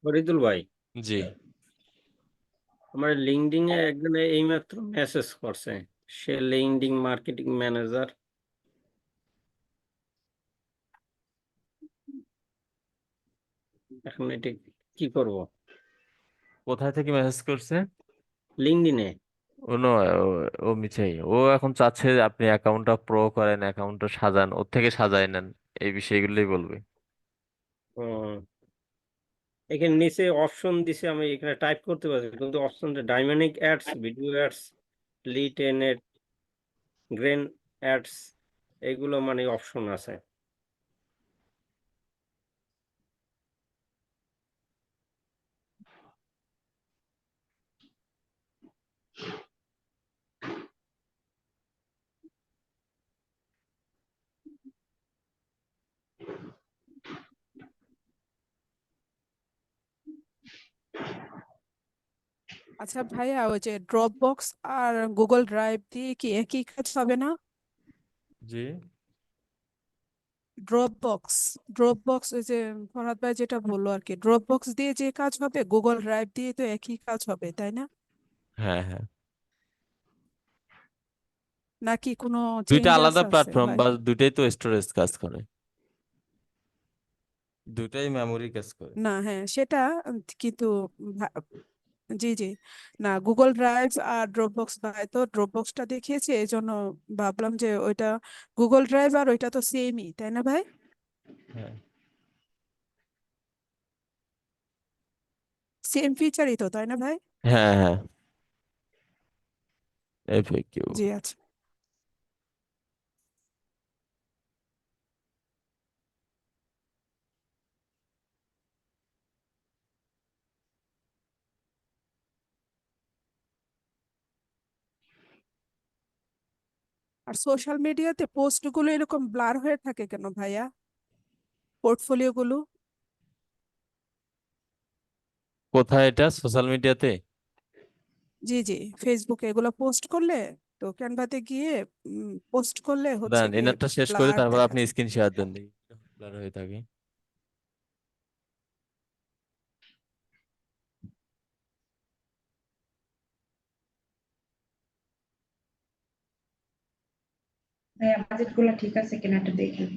Speaker 3: ফরিদুল ভাই,
Speaker 1: জি।
Speaker 3: আমার লিঙ্কডিন এ একজনে এইমাত্র মেসেজ করছে, সে লিঙ্কডিন মার্কেটিং ম্যানেজার। এখন এটা কি করব?
Speaker 1: কোথায় থেকে মেসেজ করছে?
Speaker 3: লিঙ্কডিনে।
Speaker 1: ও নয়, ও মিছেই, ও এখন চাচ্ছে যে আপনি অ্যাকাউন্টটা প্রো করেন, অ্যাকাউন্টটা সাজান, ওর থেকে সাজায় নেন, এই বিষয়গুলোই বলবে।
Speaker 3: এখানে নিচে অপশন দিছে, আমি এখানে টাইপ করতে পারছি, কিন্তু অপশনটা dynamic ads, video ads, lead ad, গ্রেন অ্যাডস, এগুলো মানে অপশন আছে।
Speaker 7: আচ্ছা ভাইয়া, ওই যে ড্রপ বক্স আর গুগল ড্রাইভ দিয়ে কি একই কাজ হবে না?
Speaker 1: জি।
Speaker 7: ড্রপ বক্স ওই যে ফরহাদ ভাই যেটা বললো আর কি, ড্রপ বক্স দিয়ে যে কাজ হবে গুগল ড্রাইভ দিয়ে তো একই কাজ হবে, তাই না?
Speaker 1: হ্যাঁ, হ্যাঁ।
Speaker 7: নাকি কোনো
Speaker 1: দুইটা
Speaker 7: চেঞ্জার্স
Speaker 1: আলাদা
Speaker 7: আছে
Speaker 1: প্ল্যাটফর্ম,
Speaker 7: ভাই?
Speaker 1: বা দুইটাই তো স্টোরেজ কাজ করে, দুইটাই মেমোরি কাজ করে।
Speaker 7: না, হ্যাঁ সেটা কিন্তু ভা- জি জি, না গুগল ড্রাইভ আর ড্রপবক্স ভাই তো ড্রপবক্সটা দেখিয়েছে, এই জন্য ভাবলাম যে ওইটা গুগল ড্রাইভ আর ওইটা তো সেমই, তাই না ভাই?
Speaker 1: হ্যাঁ,
Speaker 7: সেম ফিচারই তো, তাই না ভাই?
Speaker 1: হ্যাঁ, হ্যাঁ। এফএকিউ।
Speaker 7: জি আচ্ছা। আর সোশ্যাল মিডিয়াতে পোস্টগুলো এরকম ব্লার হয়ে থাকে কেন ভাইয়া, পোর্টফোলিও গুলো?
Speaker 1: কোথায় এটা, সোশ্যাল মিডিয়াতে?
Speaker 7: জি জি, ফেসবুকে এগুলো পোস্ট করলে, তো ক্যানভাতে গিয়ে পোস্ট করলে হচ্ছে
Speaker 1: দাঁড়ান,
Speaker 7: গিয়ে
Speaker 1: এনারটা শেষ করে
Speaker 7: ব্লার
Speaker 1: তারপর
Speaker 7: দেখা
Speaker 1: আপনি
Speaker 7: যায়।
Speaker 1: স্ক্রিন শেয়ার দেন, দেখি ব্লার হয়ে থাকে।
Speaker 4: ভাইয়া বাজেট গুলো ঠিক আছে কিনা একটু দেখেন।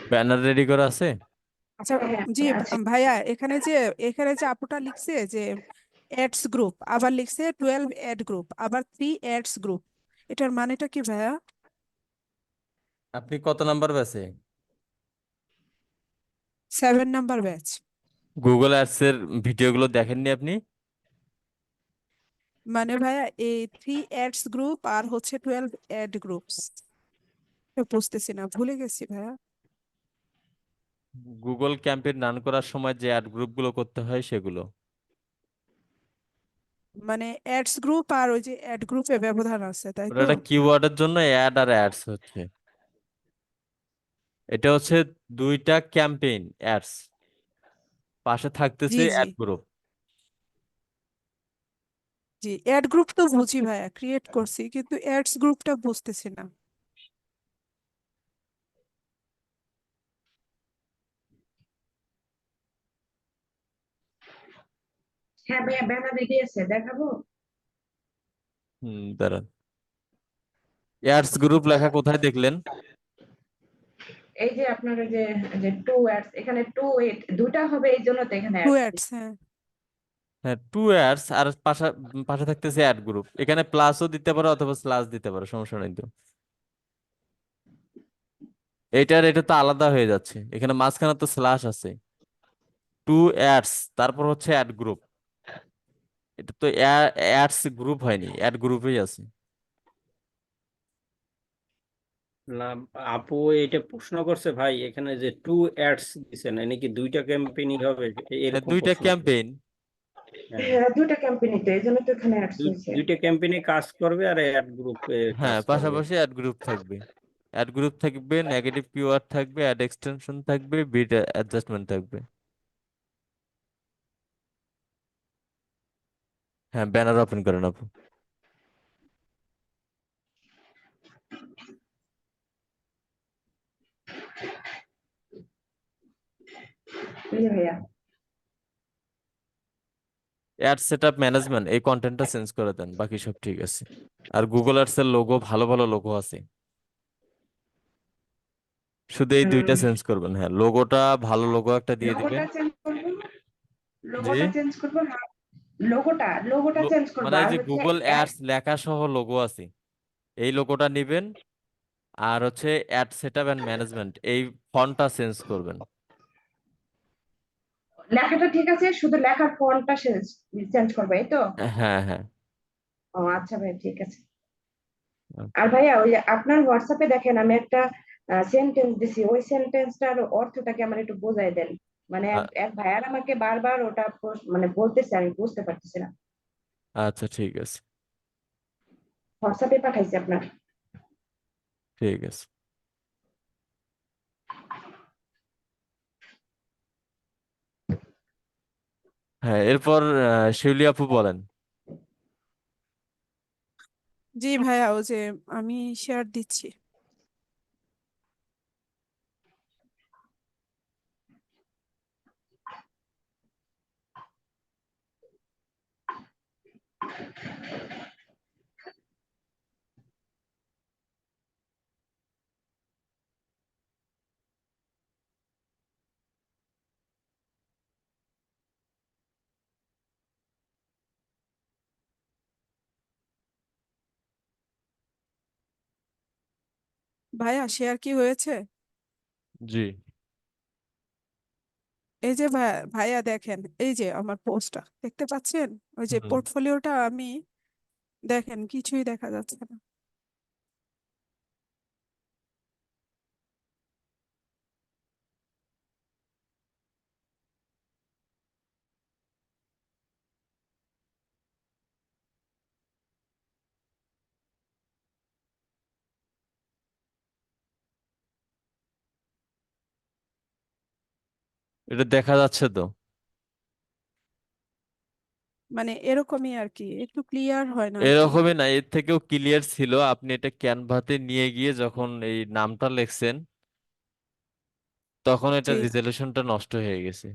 Speaker 1: ব্যানার রেডি করা আছে?
Speaker 7: আচ্ছা
Speaker 4: হ্যাঁ
Speaker 7: জি
Speaker 4: আছে।
Speaker 7: ভাইয়া, এখানে যে আপুটা লিখছে যে অ্যাডস গ্রুপ, আবার লিখছে 12 অ্যাড গ্রুপ, আবার 3 অ্যাডস গ্রুপ, এটার মানেটা কি ভাইয়া?
Speaker 1: আপনি কত নাম্বার ব্যাচে?
Speaker 7: 7 নাম্বার ব্যাচ।
Speaker 1: গুগল অ্যাডস এর ভিডিওগুলো দেখেননি আপনি?
Speaker 7: মানে ভাইয়া এই 3 অ্যাডস গ্রুপ আর হচ্ছে 12 অ্যাড গ্রুপস, বুঝতেছি না, ভুলে গেছি ভাইয়া।
Speaker 1: গুগল ক্যাম্পেইন রান করার সময় যে অ্যাড গ্রুপগুলো করতে হয় সেগুলো।
Speaker 7: মানে অ্যাডস গ্রুপ আর ওই যে অ্যাড গ্রুপে ব্যবধান আছে, তাই
Speaker 1: ওটা
Speaker 7: তো?
Speaker 1: একটা কিওয়ার্ডের জন্য অ্যাড আর অ্যাডস হচ্ছে। এটা হচ্ছে দুইটা ক্যাম্পেইন অ্যাডস, পাশে
Speaker 7: জি
Speaker 1: থাকতেছে
Speaker 7: জি
Speaker 1: অ্যাড গ্রুপ।
Speaker 7: জি, অ্যাড গ্রুপ তো বুঝি ভাইয়া, ক্রিয়েট করছি, কিন্তু অ্যাডস গ্রুপটা বুঝতেছি না।
Speaker 4: হ্যাঁ ভাইয়া ব্যানার রেডি আছে, দেখাবো?
Speaker 1: দাঁড়ান, অ্যাডস গ্রুপ লেখা কোথায় দেখলেন?
Speaker 4: এই যে আপনার ওই যে যে টু অ্যাডস, এখানে টু এইট দুটা হবে এই জন্য তো এখানে
Speaker 7: টু
Speaker 4: অ্যাডস
Speaker 7: অ্যাডস, হ্যাঁ।
Speaker 1: হ্যাঁ, টু অ্যাডস আর পাশে থাকতেছে অ্যাড গ্রুপ। এখানে প্লাসও দিতে পারো অথবা স্ল্যাশ দিতে পারো, সমস্যা নেই তো। এটা তো আলাদা হয়ে যাচ্ছে, এখানে মাঝখানে তো স্ল্যাশ আছে। টু অ্যাডস তারপর হচ্ছে অ্যাড গ্রুপ। এটা তো অ্যাডস গ্রুপ হয়নি, অ্যাড গ্রুপেই আছে।
Speaker 3: না, আপু এটা প্রশ্ন করছে ভাই, এখানে যে টু অ্যাডস দিছেন এনে কি দুইটা ক্যাম্পেইনই হবে,
Speaker 1: হ্যাঁ,
Speaker 3: এরকম
Speaker 1: দুইটা
Speaker 3: প্রশ্ন করছে।
Speaker 1: ক্যাম্পেইন।
Speaker 3: হ্যাঁ,
Speaker 4: হ্যাঁ দুটা কোম্পানি তো এই জন্য তো এখানে অ্যাডস হয়েছে।
Speaker 3: দুইটা ক্যাম্পেইনে কাজ করবে আর অ্যাড গ্রুপে
Speaker 1: হ্যাঁ,
Speaker 3: কাজ করবে।
Speaker 1: পাশাপাশি অ্যাড গ্রুপ থাকবে। অ্যাড গ্রুপ থাকবে, নেগেটিভ কিওয়ার্ড থাকবে, অ্যাড এক্সটেনশন থাকবে, বিট অ্যাডজাস্টমেন্ট থাকবে। হ্যাঁ, ব্যানার ওপেন করেন আপু।
Speaker 4: এই যে ভাইয়া
Speaker 1: অ্যাড সেটআপ ম্যানেজমেন্ট, এই কন্টেন্টটা চেঞ্জ করে দেন, বাকি সব ঠিক আছে। আর গুগল অ্যাডস এর লোগো, ভালো ভালো লোগো আছে, শুধু এই দুইটা চেঞ্জ করবেন। হ্যাঁ, লোগোটা ভালো লোগো একটা দিয়ে দিবেন।
Speaker 4: লোগোটা চেঞ্জ করবো,
Speaker 1: জি,
Speaker 4: লোগোটা চেঞ্জ করবো, লোগোটা চেঞ্জ করবো
Speaker 1: মানে এই
Speaker 4: আর
Speaker 1: যে
Speaker 4: হচ্ছে
Speaker 1: গুগল অ্যাডস লেখা সহ লোগো আছে, এই লোগোটা নিবেন। আর হচ্ছে অ্যাড সেটআপ এন্ড ম্যানেজমেন্ট, এই ফন্টটা চেঞ্জ করবেন।
Speaker 4: লেখাটা ঠিক আছে, শুধু লেখার ফন্টটা চেঞ্জ করবো, এই তো?
Speaker 1: হ্যাঁ হ্যাঁ।
Speaker 4: ও আচ্ছা ভাই, ঠিক আছে। আর ভাইয়া ওই যে আপনার হোয়াটসঅ্যাপে দেখেন আমি একটা সেন্টেন্স দিছি, ওই সেন্টেন্সটার অর্থটাকে আমার একটু বোঝাই দেন। মানে এক
Speaker 1: আ-
Speaker 4: এক ভাইয়ার আমাকে বারবার ওটা মানে বলতেছে, আমি বুঝতে পারতেছি না।
Speaker 1: আচ্ছা ঠিক আছে।
Speaker 4: হোয়াটসঅ্যাপে পাঠাইছি আপনার।
Speaker 1: ঠিক আছে। হ্যাঁ, এরপর শিউলি আপু বলেন।
Speaker 7: জি ভাইয়া, ও যে আমি শেয়ার দিচ্ছি। ভাইয়া শেয়ার কি হয়েছে?
Speaker 1: জি।
Speaker 7: এই যে ভাইয়া ভাইয়া দেখেন, এই যে আমার পোস্টটা দেখতে পাচ্ছেন? ওই যে
Speaker 1: হুম।
Speaker 7: পোর্টফোলিওটা আমি, দেখেন কিছুই দেখা যাচ্ছে না।
Speaker 1: এটা দেখা যাচ্ছে তো?
Speaker 7: মানে এরকমই আর কি, একটু ক্লিয়ার হয় না আর কি।
Speaker 1: এরকমই না, এর থেকেও ক্লিয়ার ছিল। আপনি এটা ক্যানভাতে নিয়ে গিয়ে যখন এই নামটা লিখছেন, তখন এটা
Speaker 7: জি,
Speaker 1: রিজলিউশনটা নষ্ট হয়ে গেছে।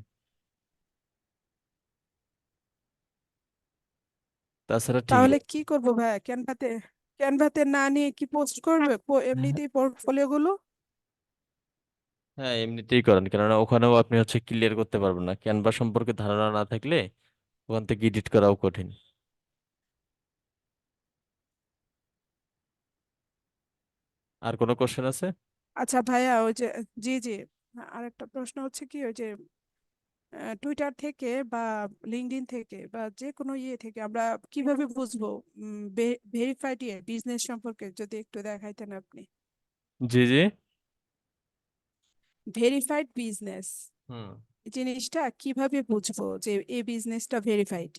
Speaker 1: তাছাড়া ঠিক
Speaker 7: তাহলে
Speaker 1: আছে।
Speaker 7: কি করবো ভাইয়া? ক্যানভাতে না নিয়ে কি পোস্ট করবে এমনিতেই পোর্টফোলিও গুলো?
Speaker 1: হ্যাঁ, এমনিতেই করেন, কেননা ওখানেও আপনি হচ্ছে ক্লিয়ার করতে পারবেন না, ক্যানভা সম্পর্কে ধারণা না থাকলে ওখান থেকে এডিট করাও কঠিন। আর কোনো কোশ্চেন আছে?
Speaker 7: আচ্ছা ভাইয়া, ওই যে জি জি, আরেকটা প্রশ্ন হচ্ছে কি, ওই যে টুইটার থেকে বা লিঙ্কডইন থেকে বা যে কোনো ইয়ে থেকে আমরা কিভাবে বুঝবো ভেরিফাইড ইয়ে বিজনেস সম্পর্কে, যদি একটু দেখাইতেন আপনি।
Speaker 1: জি জি।
Speaker 7: ভেরিফাইড বিজনেস
Speaker 1: হুম।
Speaker 7: জিনিসটা কিভাবে বুঝবো যে এই বিজনেসটা ভেরিফাইড?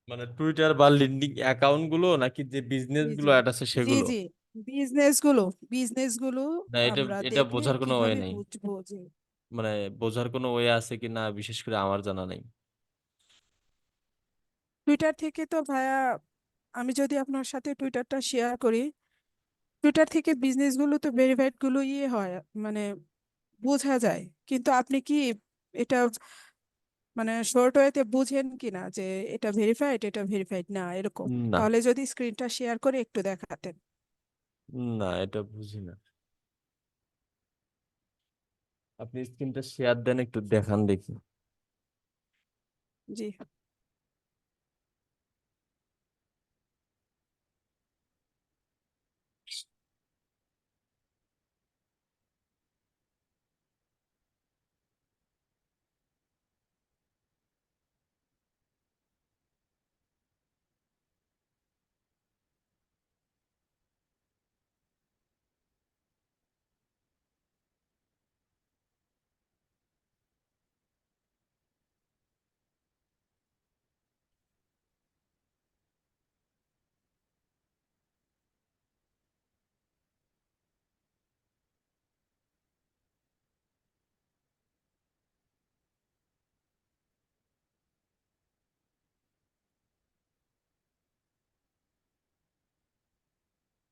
Speaker 1: মানে টুইটার বা লিঙ্কডিন অ্যাকাউন্ট গুলো নাকি যে বিজনেস
Speaker 7: জি
Speaker 1: গুলো
Speaker 7: জি
Speaker 1: অ্যাড আছে
Speaker 7: জি
Speaker 1: সেগুলো?
Speaker 7: জি, বিজনেস গুলো
Speaker 1: না, এটা
Speaker 7: আমরা
Speaker 1: এটা
Speaker 7: দেখলে
Speaker 1: বোঝার কোনো ওয়ে
Speaker 7: কিভাবে
Speaker 1: নেই।
Speaker 7: বুঝবো যে
Speaker 1: মানে বোঝার কোনো ওয়ে আছে কি না বিশেষ করে আমার জানা নেই।
Speaker 7: টুইটার থেকে তো ভাইয়া, আমি যদি আপনার সাথে টুইটারটা শেয়ার করি, টুইটার থেকে বিজনেস গুলো তো ভেরিফাইড গুলো ইয়ে হয়, মানে বোঝা যায়, কিন্তু আপনি কি এটা মানে শর্ট ওয়েতে বুঝেন কিনা যে এটা ভেরিফাইড না এরকম?
Speaker 1: না,
Speaker 7: তাহলে যদি স্ক্রিনটা শেয়ার করে একটু দেখাতেন।
Speaker 1: না এটা বুঝি না। আপনি স্ক্রিনটা শেয়ার দেন, একটু দেখান দেখি।
Speaker 7: জি।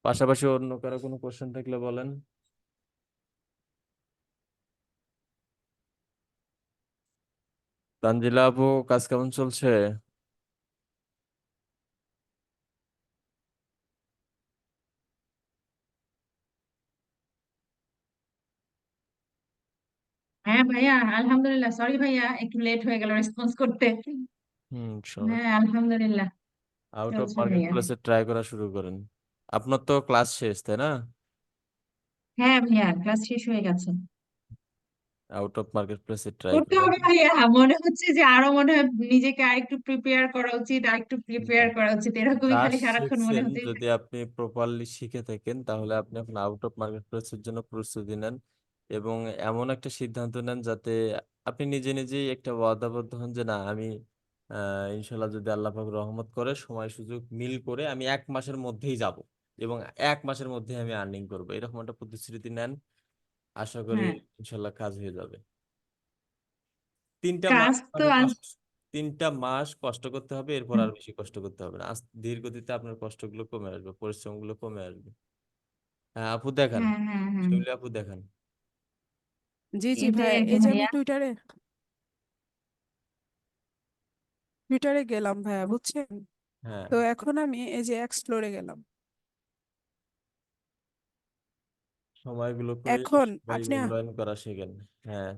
Speaker 1: পাশাপাশি অন্য কারো কোনো কোশ্চেন থাকলে বলেন। তানজিলা আপু, কাজ কেমন চলছে?
Speaker 6: হ্যাঁ ভাইয়া, আলহামদুলিল্লাহ। সরি ভাইয়া, একটু লেট হয়ে গেল রেসপন্স করতে। হ্যাঁ,
Speaker 1: সমস্যা।
Speaker 6: আলহামদুলিল্লাহ।
Speaker 1: আউট অফ
Speaker 6: চলছে
Speaker 1: মার্কেট
Speaker 6: ভাইয়া।
Speaker 1: প্লেসে ট্রাই করা শুরু করেন। আপনার তো ক্লাস শেষ, তাই না?
Speaker 6: হ্যাঁ ভাইয়া, ক্লাস শেষ হয়ে গেছে।
Speaker 1: আউট অফ মার্কেট প্লেসে ট্রাই
Speaker 6: করতে
Speaker 1: করেন।
Speaker 6: হবে ভাইয়া, মনে হচ্ছে যে আরো মনে হয় নিজেকে আরেকটু প্রিপেয়ার করা উচিত, আরেকটু
Speaker 1: না,
Speaker 6: প্রিপেয়ার করা উচিত, এরকমই
Speaker 1: যা
Speaker 6: খালি সারাক্ষণ মনে
Speaker 1: শিখছেন
Speaker 6: হতেই
Speaker 1: যদি
Speaker 6: থাকে।
Speaker 1: আপনি প্রপারলি শিখে থাকেন তাহলে আপনি এখন আউট অফ মার্কেট প্লেসের জন্য প্রস্তুতি নেন, এবং এমন একটা সিদ্ধান্ত নেন যাতে আপনি নিজে নিজেই একটা ওয়াদাবদ্ধ হন যে না, আমি ইনশাল্লাহ যদি আল্লাহ পাক রহমত করে সময় সুযোগ মিল করে আমি 1 মাসের মধ্যেই যাব, এবং 1 মাসের মধ্যে আমি আর্নিং করবো, এরকম একটা প্রতিশ্রুতি নেন। আশা করি
Speaker 6: হ্যাঁ,
Speaker 1: ইনশাল্লাহ কাজ হয়ে যাবে। 3টা মাস
Speaker 6: কাজ তো
Speaker 1: মানে কষ্ট, 3টা মাস কষ্ট করতে হবে, এরপর আর বেশি কষ্ট করতে হবে না। ধীর গতিতে আপনার কষ্টগুলো কমে আসবে, পরিশ্রমগুলো কমে আসবে। হ্যাঁ আপু দেখান,
Speaker 6: হ্যাঁ হ্যাঁ হ্যাঁ,
Speaker 1: শিউলি আপু দেখান।
Speaker 7: জি জি
Speaker 6: এটাই
Speaker 7: ভাইয়া,
Speaker 6: আর কি
Speaker 7: এই যে আমি
Speaker 6: ভাইয়া।
Speaker 7: টুইটারে গেলাম ভাইয়া, বুঝছেন?
Speaker 1: হ্যাঁ,
Speaker 7: তো এখন আমি এই যে এক্সপ্লোরে গেলাম।
Speaker 1: সময়গুলোকে
Speaker 7: এখন
Speaker 1: সবাই
Speaker 7: আপনি
Speaker 1: মূল্যায়ন করা শেখেন। হ্যাঁ,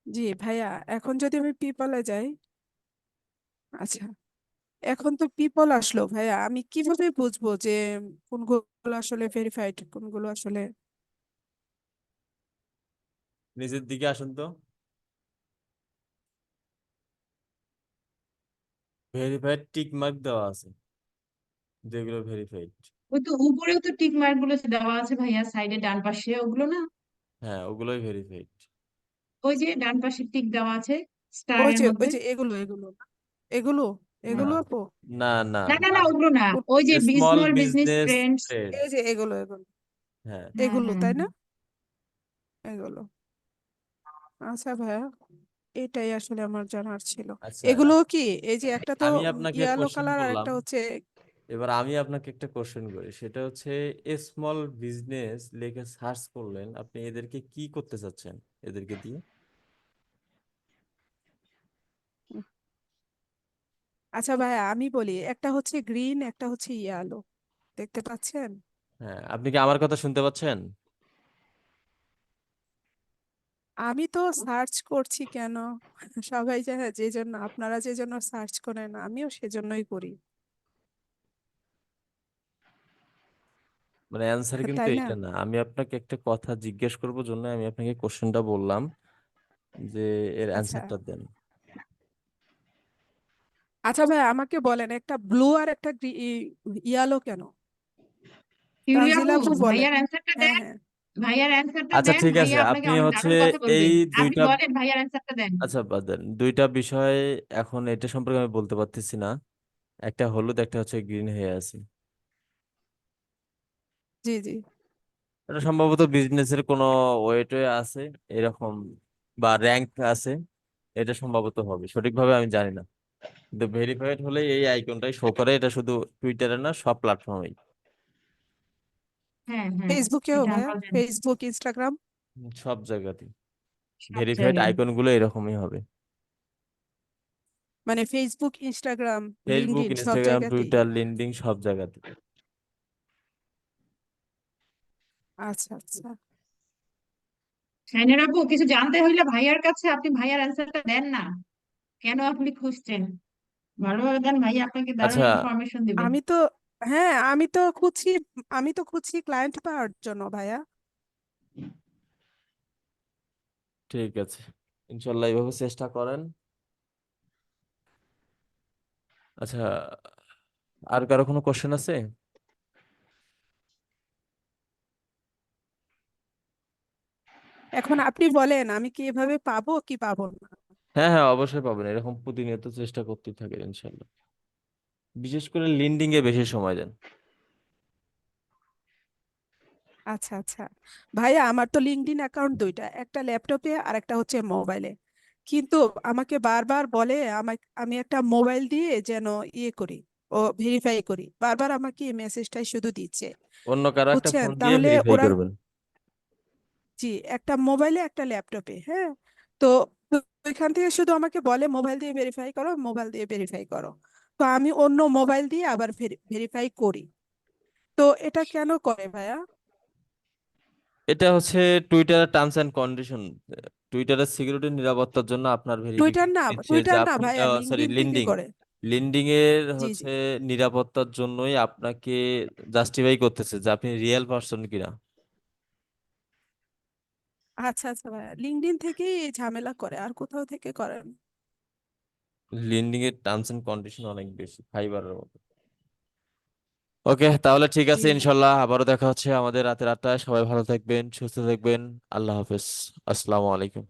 Speaker 7: জি ভাইয়া, এখন যদি আমি পিপলে যাই, আচ্ছা, এখন তো পিপল আসলো ভাইয়া, আমি কিভাবে বুঝবো যে কোনগুলো আসলে ভেরিফাইড, কোনগুলো আসলে?
Speaker 1: নিজের দিকে আসুন তো। ভেরিফাইড টিক মার্ক দেওয়া আছে, যেগুলো ভেরিফাইড।
Speaker 6: ওই তো উপরেও তো টিক মার্ক গুলো দেওয়া আছে ভাইয়া, সাইডে ডান পাশে, ওগুলো না?
Speaker 1: হ্যাঁ, ওগুলোই ভেরিফাইড।
Speaker 6: ওই যে ডান পাশে টিক দেওয়া আছে স্টার
Speaker 7: ওই
Speaker 6: এর
Speaker 7: যে
Speaker 6: মধ্যে।
Speaker 7: এগুলো এগুলো
Speaker 1: না,
Speaker 7: এগুলো আপু?
Speaker 1: না, না,
Speaker 6: না না
Speaker 1: না।
Speaker 6: না, ওগুলো না।
Speaker 7: কোন-
Speaker 6: ওই যে
Speaker 1: small
Speaker 6: small business
Speaker 1: business
Speaker 6: friends.
Speaker 1: Trade.
Speaker 7: এই যে এগুলো
Speaker 1: হ্যাঁ,
Speaker 6: হ্যাঁ
Speaker 7: এগুলো
Speaker 6: হ্যাঁ
Speaker 7: তাই না?
Speaker 6: হ্যাঁ।
Speaker 7: এগুলো, আচ্ছা ভাইয়া। এটাই আসলে আমার জানার ছিল।
Speaker 1: আচ্ছা,
Speaker 7: এগুলো কি এই যে একটা তো
Speaker 1: আমি আপনাকে
Speaker 7: ইয়েলো
Speaker 1: কোশ্চেন
Speaker 7: কালার আর
Speaker 1: করলাম,
Speaker 7: একটা হচ্ছে
Speaker 1: এবার আমি আপনাকে একটা কোশ্চেন করি, সেটা হচ্ছে স্মল বিজনেস লিখে সার্চ করলেন, আপনি এদেরকে কি করতে চাচ্ছেন এদেরকে দিয়ে?
Speaker 7: উম, আচ্ছা ভাইয়া আমি বলি, একটা হচ্ছে গ্রিন, একটা হচ্ছে ইয়েলো, দেখতে পাচ্ছেন?
Speaker 1: হ্যাঁ, আপনি কি আমার কথা শুনতে পাচ্ছেন?
Speaker 7: আমি তো সার্চ করছি কেন, সবাই জানে যে জন্য, আপনারা যে জন্য সার্চ করেন আমিও সেজন্যই করি,
Speaker 1: মানে অ্যান্সার কিন্তু
Speaker 7: তাই না?
Speaker 1: এটা না, আমি আপনাকে একটা কথা জিজ্ঞেস করবো জন্য আমি আপনাকে কোশ্চেনটা বললাম যে এর
Speaker 7: আচ্ছা
Speaker 1: অ্যান্সারটা দেন।
Speaker 7: আচ্ছা ভাই আমাকে বলেন, একটা ব্লু আর একটা ইয়েলো কেন?
Speaker 6: ইউরিয়া
Speaker 7: তানজিলা
Speaker 6: আপু,
Speaker 7: আপু বলেন।
Speaker 6: ভাইয়ার অ্যান্সারটা
Speaker 7: হ্যাঁ
Speaker 6: দেন,
Speaker 7: হ্যাঁ।
Speaker 6: ভাইয়ার অ্যান্সারটা
Speaker 1: আচ্ছা
Speaker 6: দেন,
Speaker 1: ঠিক আছে,
Speaker 6: ভাইয়া আপনাকে
Speaker 1: আপনি
Speaker 6: অনেক
Speaker 1: হচ্ছে
Speaker 6: দারুণ কথা
Speaker 1: এই
Speaker 6: বলবে। আপনি
Speaker 1: দুইটা,
Speaker 6: বলেন, ভাইয়ার অ্যান্সারটা দেন।
Speaker 1: আচ্ছা বাদ দেন, দুইটা বিষয় এখন এটা সম্পর্কে আমি বলতে পারতেছি না, একটা হলুদ একটা হচ্ছে গ্রিন হয়ে আছে।
Speaker 7: জি জি।
Speaker 1: এটা সম্ভবত বিজনেসের কোনো ওয়েটে আছে এরকম, বা র্যাঙ্ক আছে, এটা সম্ভবত হবে, সঠিকভাবে আমি জানি না, কিন্তু ভেরিফাইড হলে এই আইকনটাই শো করে, এটা শুধু টুইটারে না, সব প্ল্যাটফর্মেই,
Speaker 6: হ্যাঁ হ্যাঁ,
Speaker 7: ফেসবুকেও
Speaker 6: এটা
Speaker 7: ভাইয়া,
Speaker 6: আমরাও জানি,
Speaker 7: ফেসবুক, ইনস্টাগ্রাম।
Speaker 1: সব জায়গাতেই
Speaker 6: সব
Speaker 1: ভেরিফাইড
Speaker 6: জায়গায়।
Speaker 1: আইকন গুলো এরকমই হবে।
Speaker 7: মানে ফেসবুক, ইনস্টাগ্রাম,
Speaker 1: ফেসবুক,
Speaker 7: লিঙ্কডইন সব
Speaker 1: ইনস্টাগ্রাম,
Speaker 7: জায়গাতেই।
Speaker 1: টুইটার, লিঙ্কডইন সব জায়গাতে।
Speaker 7: আচ্ছা আচ্ছা।
Speaker 6: শাইনের আপু, কিছু জানতে হইলে ভাইয়ার কাছে আপনি ভাইয়ার অ্যান্সারটা দেন না, কেন আপনি খুঁজছেন? ভালোভাবে দেন, ভাইয়া আপনাকে দারুণ
Speaker 1: আচ্ছা,
Speaker 6: ইনফরমেশন দিবে।
Speaker 7: আমি তো, হ্যাঁ আমি তো খুঁজছি ক্লায়েন্ট পাওয়ার জন্য ভাইয়া।
Speaker 1: ঠিক আছে, ইনশাল্লাহ এইভাবে চেষ্টা করেন। আচ্ছা, আর কারো কোনো কোশ্চেন আছে?
Speaker 7: এখন আপনি বলেন আমি কি এভাবে পাবো কি পাবো না?
Speaker 1: হ্যাঁ হ্যাঁ, অবশ্যই পাবেন, এরকম প্রতিনিয়ত চেষ্টা করতেই থাকে ইনশাল্লাহ, বিশেষ করে লিন্ডিং এ বেশি সময় দেন।
Speaker 7: আচ্ছা আচ্ছা। ভাইয়া আমার তো লিঙ্কডইন অ্যাকাউন্ট দুইটা, একটা ল্যাপটপে আর একটা হচ্ছে মোবাইলে, কিন্তু আমাকে বারবার বলে আমাকে, আমি একটা মোবাইল দিয়ে যেন ইয়ে করি, ও ভেরিফাই করি, বারবার আমাকে এই মেসেজটাই শুধু দিচ্ছে,
Speaker 1: অন্য কারো একটা
Speaker 7: বুঝছেন?
Speaker 1: ফোন দিয়ে
Speaker 7: তাহলে
Speaker 1: ভেরিফাই
Speaker 7: ওরা,
Speaker 1: করবেন।
Speaker 7: জি, একটা মোবাইলে একটা ল্যাপটপে, হ্যাঁ। তো ওইখান থেকে শুধু আমাকে বলে মোবাইল দিয়ে ভেরিফাই করো, মোবাইল দিয়ে ভেরিফাই করো। তো আমি অন্য মোবাইল দিয়ে আবার ভেরিফাই করি। তো এটা কেন করে ভাইয়া?
Speaker 1: এটা হচ্ছে টুইটারের টার্মস এন্ড কন্ডিশন, টুইটারের সিকিউরিটি নিরাপত্তার জন্য আপনার
Speaker 7: টুইটার
Speaker 1: ভেরিফিকেশন
Speaker 7: না,
Speaker 1: দিচ্ছে যে
Speaker 7: টুইটার না
Speaker 1: আপনি,
Speaker 7: ভাইয়া,
Speaker 1: সরি,
Speaker 7: লিঙ্কডইন থেকে
Speaker 1: লিন্ডিং,
Speaker 7: করে।
Speaker 1: লিন্ডিং এর
Speaker 7: জি জি।
Speaker 1: হচ্ছে নিরাপত্তার জন্যই আপনাকে জাস্টিফাই করতেছে যে আপনি রিয়েল পারসন কিনা।
Speaker 7: আচ্ছা আচ্ছা ভাইয়া, লিঙ্কডইন থেকেই এই ঝামেলা করে, আর কোথাও থেকে করে না?
Speaker 1: লিন্ডিং এর টার্মস এন্ড কন্ডিশন অনেক বেশি, ফাইবারের মতো। ওকে, তাহলে ঠিক
Speaker 7: জি
Speaker 1: আছে,
Speaker 7: জি।
Speaker 1: ইনশাল্লাহ আবারও দেখা হচ্ছে আমাদের রাতের 8টায়, সবাই ভালো থাকবেন, সুস্থ থাকবেন, আল্লাহ হাফেজ, আসসালামু আলাইকুম।